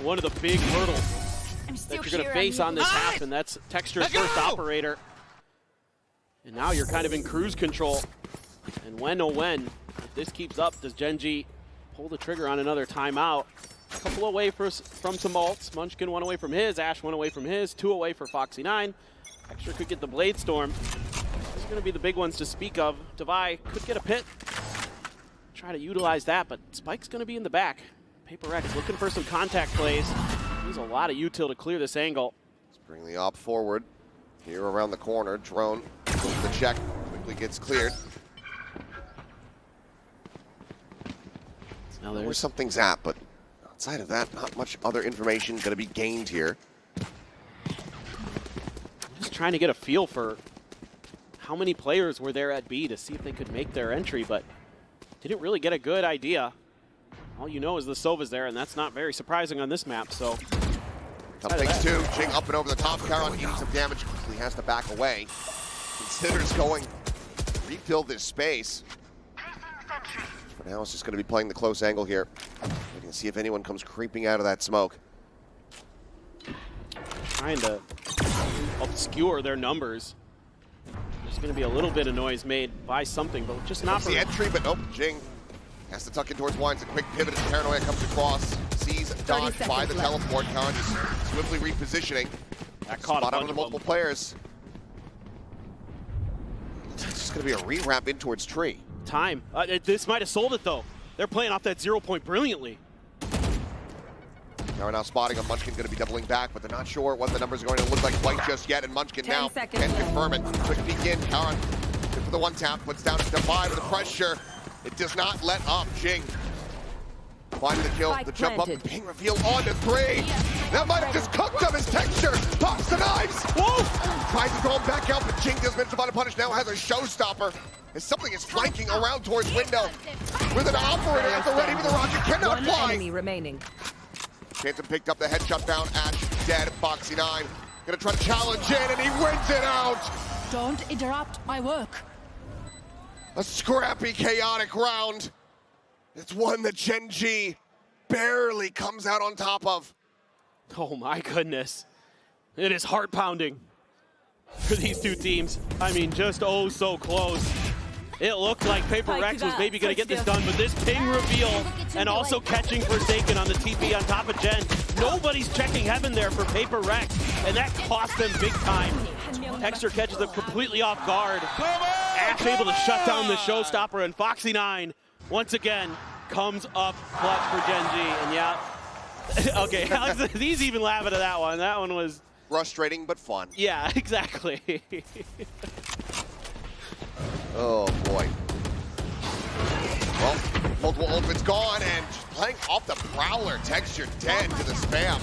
one of the big hurdles that you're going to face on this half, and that's Texture's first operator. And now you're kind of in cruise control. And when, oh when, if this keeps up, does Genji pull the trigger on another timeout? A couple away from some ults. Munchkin 1 away from his, Ash 1 away from his, 2 away for Foxy9. Texture could get the Blade Storm. These are going to be the big ones to speak of. Devi could get a pit. Try to utilize that, but Spike's going to be in the back. PRX looking for some contact plays. Needs a lot of util to clear this angle. Let's bring the op forward. Here around the corner, drone goes the check, quickly gets cleared. Now Where there's something's at, but outside of that, not much other information going to be gained here. just trying to get a feel for how many players were there at B to see if they could make their entry, but didn't really get a good idea. All you know is the Sova's there, and that's not very surprising on this map, so. Tough fakes too. Jing up and over the top. Caron eating some damage. Quickly has to back away. Considers going to refill this space. For now, it's just going to be playing the close angle here. We can see if anyone comes creeping out of that smoke. Trying to obscure their numbers. There's going to be a little bit of noise made by something, but just not for the entry, but nope. Jing has to tuck in towards Wines. A quick pivot as Paranoia comes across. Sees dodged by the teleport. Caron just swiftly repositioning. That caught Spot a out bunch on the multiple players. It's just going to be a re-wrap in towards Tree. Time. This might have sold it, though. They're playing off that 0 point brilliantly. Now spotting on Munchkin, going to be doubling back, but they're not sure what the numbers are going to look like quite just yet. And Munchkin now can confirm it. Quick peek in. Caron good for the one tap. Puts down to Defy with the pressure. It does not let up. Jing finding the kill. The jump up. Ping reveal on to 3. That might have just cooked him. His texture. Pops the knives. Whoa! Tries to throw him back out, but Jing does manage to find a punish. Now has a showstopper. As something is flanking around towards window. With an operator at the ready, but the rocket cannot fly. One enemy remaining. Phantom picked up the headshot found. Ash dead. Foxy9 gonna try to challenge in, and he wins it out. Don't interrupt my work. A scrappy, chaotic round. It's one that Gen G barely comes out on top of. Oh my goodness. It is heart pounding for these two teams. I mean, just oh so close. It looked like PRX was maybe going to get this done, but this ping reveal and also catching Forsaken on the TP on top of Gen. Nobody's checking heaven there for PRX, and that cost them big time. Texture catches them completely off guard. Ash able to shut down the showstopper, and Foxy9 once again comes up clutch for Gen G. And yeah, okay, Alex, he's even laughing at that one. That one was frustrating but fun. Yeah, exactly. Oh boy. Well, multiple ultimates gone, and just playing off the Prowler. Texture dead to the spam.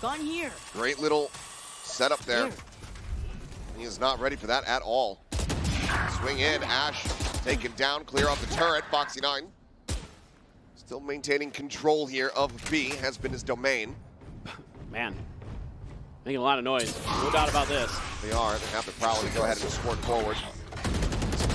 Gone here. Great little setup there. He is not ready for that at all. Swing in, Ash taken down, clear off the turret. Foxy9 still maintaining control here of B, has been his domain. Man, making a lot of noise, no doubt about this. They are. They have the Prowler to go ahead and escort forward.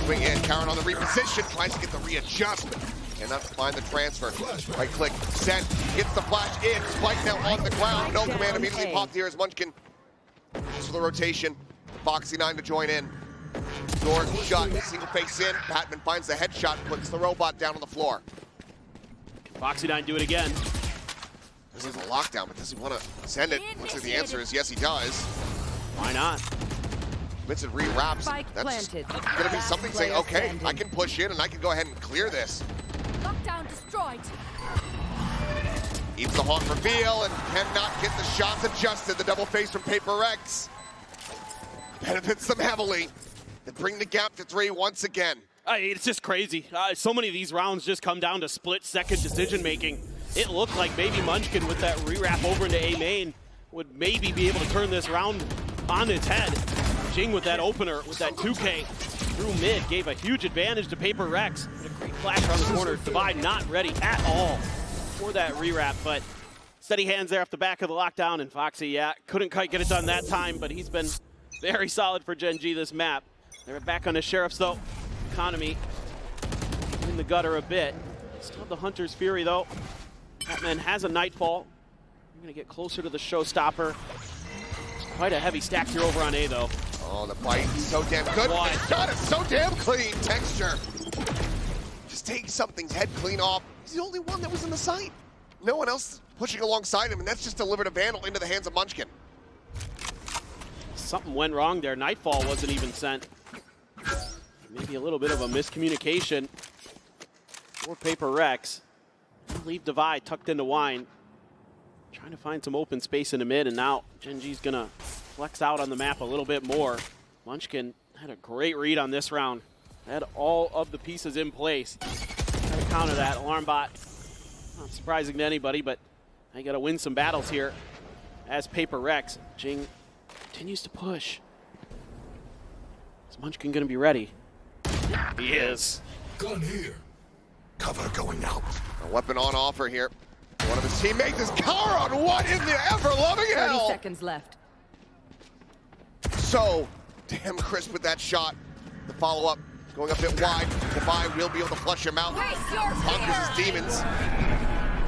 Swing in, Caron on the reposition, tries to get the readjustment. Cannot find the transfer. Right click, send, gets the flash in. Spike now on the ground. No command immediately popped here as Munchkin goes for the rotation. Foxy9 to join in. Door shut, single face in. Patman finds the headshot, puts the robot down on the floor. Can Foxy9 do it again? This is a lockdown, but does he want to send it? Looks like the answer is yes, he does. Why not? Vincent re-wraps. That's going to be something saying, okay, I can push in and I can go ahead and clear this. Lockdown destroyed. Eats the haunt reveal and cannot get the shots adjusted. The double face from PRX benefits them heavily. They bring the gap to 3 once again. It's just crazy. So many of these rounds just come down to split-second decision-making. It looked like maybe Munchkin with that re-wrap over into A main would maybe be able to turn this round on its head. Jing with that opener, with that 2K through mid, gave a huge advantage to PRX. A great flash around the corner. Divide not ready at all for that re-wrap, but steady hands there off the back of the lockdown, and Foxy, yeah, couldn't quite get it done that time, but he's been very solid for Gen G this map. They're back on the Sheriffs, though. Economy in the gutter a bit. Still the Hunter's Fury, though. Batman has a Nightfall. We're going to get closer to the showstopper. Quite a heavy stack here over on A, though. Oh, the fight is so damn good. The shot is so damn clean. Texture just taking something's head clean off. He's the only one that was in the sight. No one else pushing alongside him, and that's just delivered a Vandal into the hands of Munchkin. Something went wrong there. Nightfall wasn't even sent. Maybe a little bit of a miscommunication for PRX. Leave Divide tucked into Wine. Trying to find some open space in the mid, and now Gen G's gonna flex out on the map a little bit more. Munchkin had a great read on this round. Had all of the pieces in place. Had a counter that. Alarm bot, not surprising to anybody, but I got to win some battles here as PRX. Jing continues to push. Is Munchkin going to be ready? He is. Gun here. Cover going out. A weapon on offer here. One of his teammates is Karon. What in the ever-loving 30 hell? seconds left. So damn crisp with that shot. The follow-up going a bit wide. Goodbye will be able to flush him out. Conquers his demons.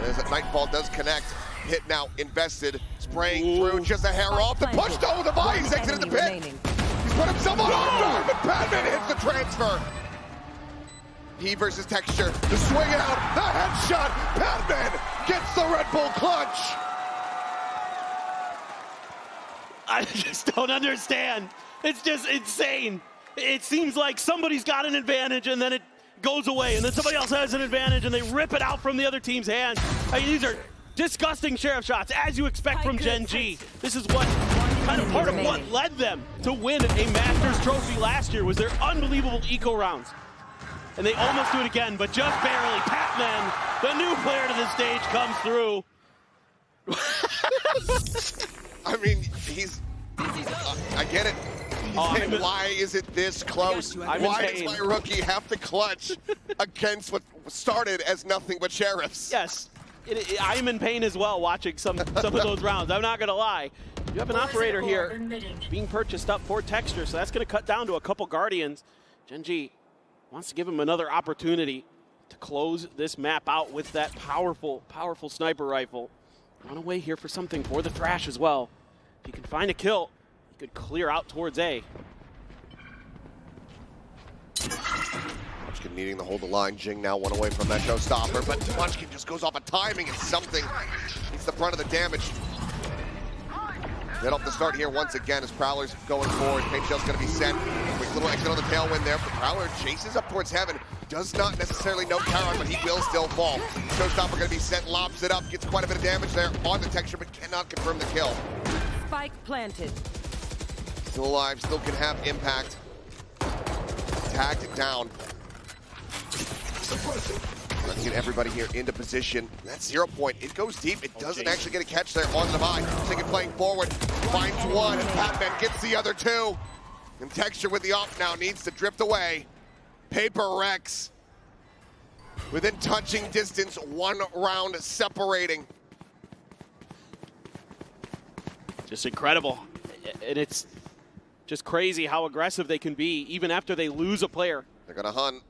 As that Nightfall does connect. Hit now invested. Spraying through just a hair off. The push though. The body. He's exited the pit. He's put himself on arm. But Batman hits the transfer. He versus Texture. The swing out. The headshot. Batman gets the Red Bull clutch. I just don't understand. It's just insane. It seems like somebody's got an advantage and then it goes away, and then somebody else has an advantage and they rip it out from the other team's hand. I mean, these are disgusting sheriff shots, as you expect from Gen G. This is what kind of part of what led them to win a Masters trophy last year was their unbelievable eco rounds. And they almost do it again, but just barely. Patman, the new player to the stage, comes through. I mean, he's. I get it. Why is it this close? Why does my rookie have to clutch against what started as nothing but sheriffs? Yes, I'm in pain as well watching some of those rounds. I'm not going to lie. You have an operator here being purchased up for Texture, so that's going to cut down to a couple Guardians. Gen G wants to give him another opportunity to close this map out with that powerful, powerful sniper rifle. On a way here for something for the trash as well. If he can find a kill, he could clear out towards A. Munchkin needing to hold the line. Jing now one away from that showstopper, but Munchkin just goes off of timing and something. He's the brunt of the damage. Get off the start here once again as Prowler's going forward. Paint Shell's going to be sent. Quick little exit on the tailwind there. But Prowler chases up towards heaven. Does not necessarily know Karon, but he will still fall. Showstopper going to be sent, lobs it up, gets quite a bit of damage there on the Texture, but cannot confirm the kill. Spike planted. Still alive, still can have impact. Tagged it down. Let's get everybody here into position. That 0 point, it goes deep. It doesn't actually get a catch there on the buy. Taking playing forward, finds one, and Batman gets the other two. And Texture with the off now needs to drift away. PRX within touching distance, 1 round separating. Just incredible. And it's just crazy how aggressive they can be even after they lose a player. They're gonna hunt.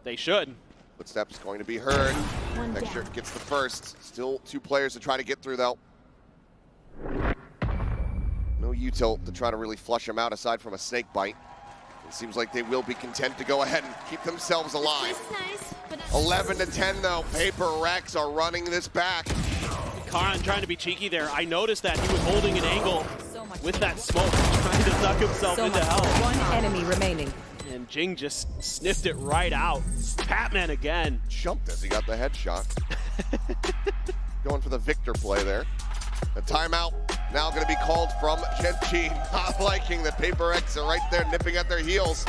They should. Footsteps going to be heard. Texture gets the first. Still 2 players to try to get through though. No util to try to really flush him out aside from a snake bite. It seems like they will be content to go ahead and keep themselves alive. 11 to 10 though. PRX are running this back. Karon trying to be cheeky there. I noticed that he was holding an angle with that smoke, trying to suck himself into hell. 1 enemy remaining. And Jing just sniffed it right out. Patman again. Jumped as he got the headshot. Going for the Victor play there. A timeout now going to be called from Gen G. Not liking that PRX are right there nipping at their heels.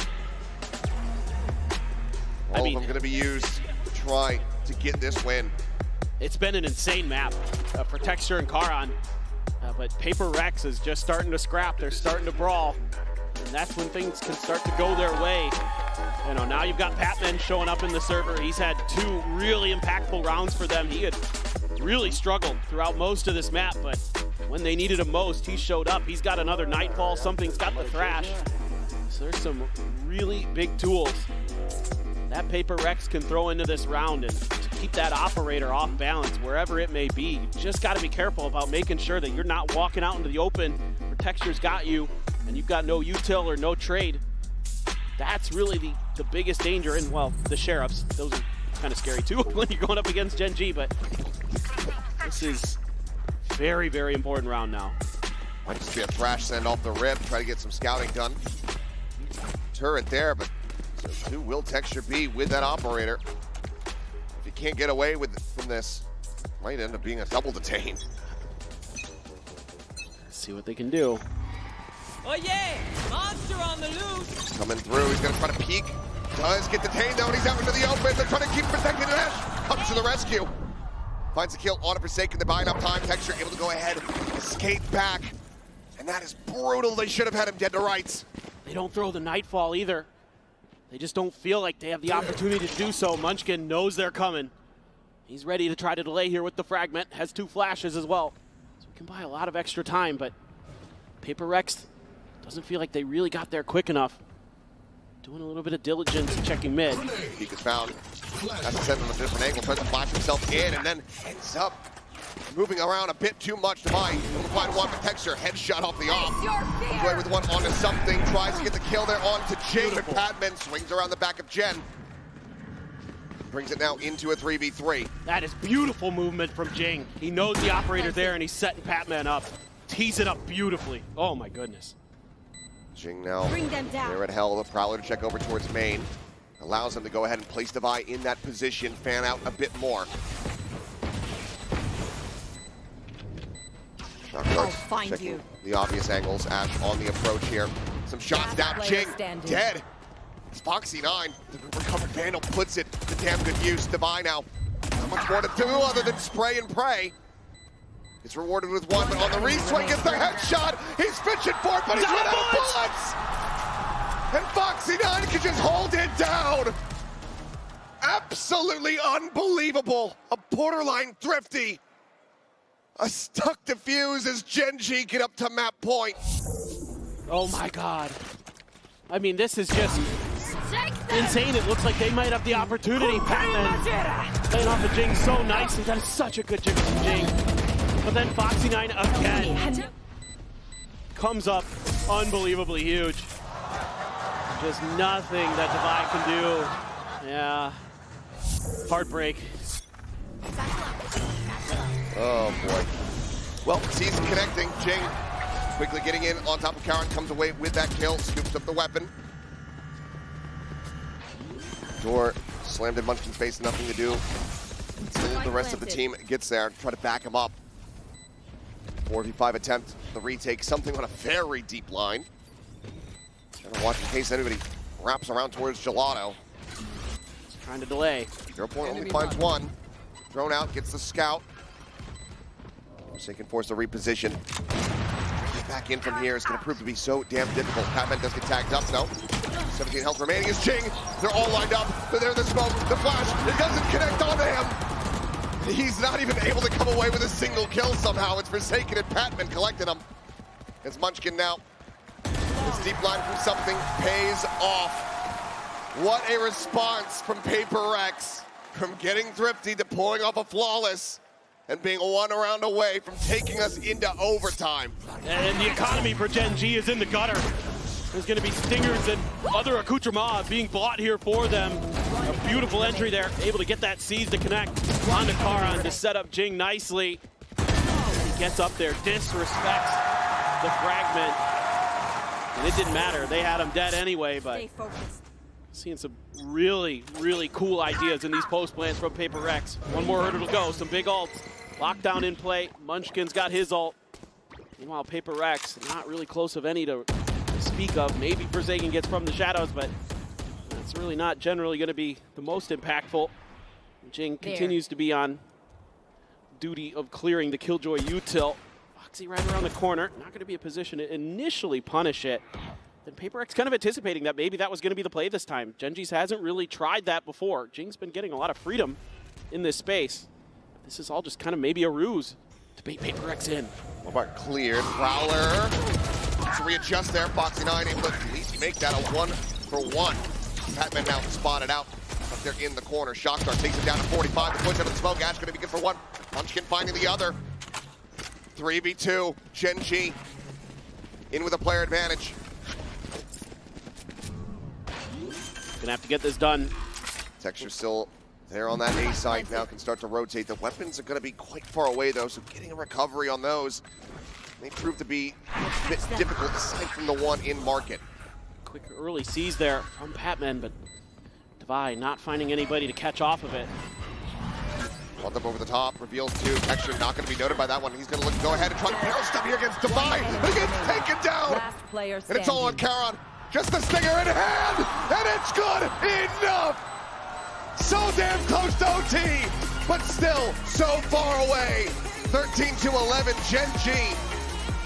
All of them going to be used to try to get this win. It's been an insane map for Texture and Karon. But PRX is just starting to scrap. They're starting to brawl. And that's when things can start to go their way. You know, now you've got Patman showing up in the server. He's had 2 really impactful rounds for them. He had really struggled throughout most of this map, but when they needed him most, he showed up. He's got another Nightfall. Something's got the Thrash. So there's some really big tools that PRX can throw into this round and to keep that operator off balance wherever it may be. You just got to be careful about making sure that you're not walking out into the open where Texture's got you and you've got no util or no trade. That's really the biggest danger. And, well, the Sheriffs, those are kind of scary too when you're going up against Gen G, but this is very, very important round now. Might just be a Thrash send off the rip, try to get some scouting done. Turret there, but so 2 will Texture be with that operator. If you can't get away from this, might end up being a double detain. Let's see what they can do. Oh yeah, monster on the loose. Coming through, he's gonna try to peek. Does get detained though, and he's out into the open. They're trying to keep protecting Ash. Comes to the rescue. Finds a kill on a Forsaken. They're buying up time. Texture able to go ahead, escape back. And that is brutal. They should have had him dead to rights. They don't throw the Nightfall either. They just don't feel like they have the opportunity to do so. Munchkin knows they're coming. He's ready to try to delay here with the fragment. Has 2 flashes as well. So we can buy a lot of extra time, but PRX doesn't feel like they really got there quick enough. Doing a little bit of diligence, checking mid. He gets found. Has to send him a different angle. Tries to flash himself in, and then ends up moving around a bit too much to buy. Able to find one with Texture. Headshot off the off. Away with one onto something. Tries to get the kill there onto Jing, but Padman swings around the back of Jen. Brings it now into a 3v3. That is beautiful movement from Jing. He knows the operator's there, and he's setting Patman up. Tees it up beautifully. Oh my goodness. Jing now, Bring them down. they're at hell. The Prowler to check over towards main. Allows them to go ahead and place Devi in that position, fan out a bit more. I'll find you. The obvious angles. Ash on the approach here. Some shots down. Jing dead. It's Foxy9. The recovered Vandal puts it to damn good use. Devi now. Not much more to do other than spray and pray. Gets rewarded with one, but on the reswing gets the headshot. He's fishing for it, but he's run out of bullets. And Foxy9 can just hold it down. Absolutely unbelievable. A borderline thrifty. A stuck defuse as Gen G get up to map point. Oh my god. I mean, this is just insane. It looks like they might have the opportunity. Patman playing off of Jing so nicely. That is such a good jig from Jing. But then Foxy9 again comes up unbelievably huge. Just nothing that Devi can do. Yeah. Heartbreak. Oh boy. Well, season connecting. Jing quickly getting in on top of Karen, comes away with that kill, scoops up the weapon. Door slammed in Munchkin's face, nothing to do. Until the rest of the team gets there, try to back him up. 4v5 attempt, the retake, something on a very deep line. Gotta watch in case anybody wraps around towards Gelato. Just trying to delay. 0 point only finds one. Thrown out, gets the scout. So he can force the reposition. Get back in from here is going to prove to be so damn difficult. Patman does get tagged up, though. 17 health remaining is Jing. They're all lined up. They're there, the smoke, the flash. It doesn't connect onto him. He's not even able to come away with a single kill somehow. It's Forsaken and Patman collecting him. It's Munchkin now. This deep line from something pays off. What a response from PRX. From getting thrifty to pulling off a flawless and being one round away from taking us into overtime. And the economy for Gen G is in the gutter. There's going to be stingers and other accoutrements being bought here for them. A beautiful entry there, able to get that seize to connect onto Karan to set up Jing nicely. He gets up there, disrespects the fragment. And it didn't matter, they had him dead anyway, but seeing some really, really cool ideas in these post plans from PRX. One more hurdle to go, some big ults. Lockdown in play, Munchkin's got his ult. Meanwhile, PRX, not really close of any to speak of. Maybe Forsaken gets from the shadows, but that's really not generally going to be the most impactful. Jing continues to be on duty of clearing the Killjoy util. Foxy right around the corner, not going to be a position to initially punish it. And PRX kind of anticipating that maybe that was going to be the play this time. Gen G's hasn't really tried that before. Jing's been getting a lot of freedom in this space. This is all just kind of maybe a ruse to bait PRX in. Lombarд cleared. Prowler to readjust there. Foxy9 able to at least make that a 1-for-1. Patman now spotted out. Up there in the corner. Shockstar takes it down to 45. The push out of the smoke. Ash going to be good for one. Munchkin finding the other. 3v2. Gen G in with a player advantage. Gonna have to get this done. Texture still there on that A site. Now can start to rotate. The weapons are going to be quite far away though, so getting a recovery on those may prove to be a bit difficult aside from the one in market. Quick early seize there from Patman, but Devi not finding anybody to catch off of it. Runs up over the top, reveals two. Texture not going to be noted by that one. He's going to look, go ahead and try to barrel stop here against Devi, but he gets taken down. And it's all on Karan. Just the stinger in hand, and it's good So damn close to OT, but still so far away. 13-11, Gen G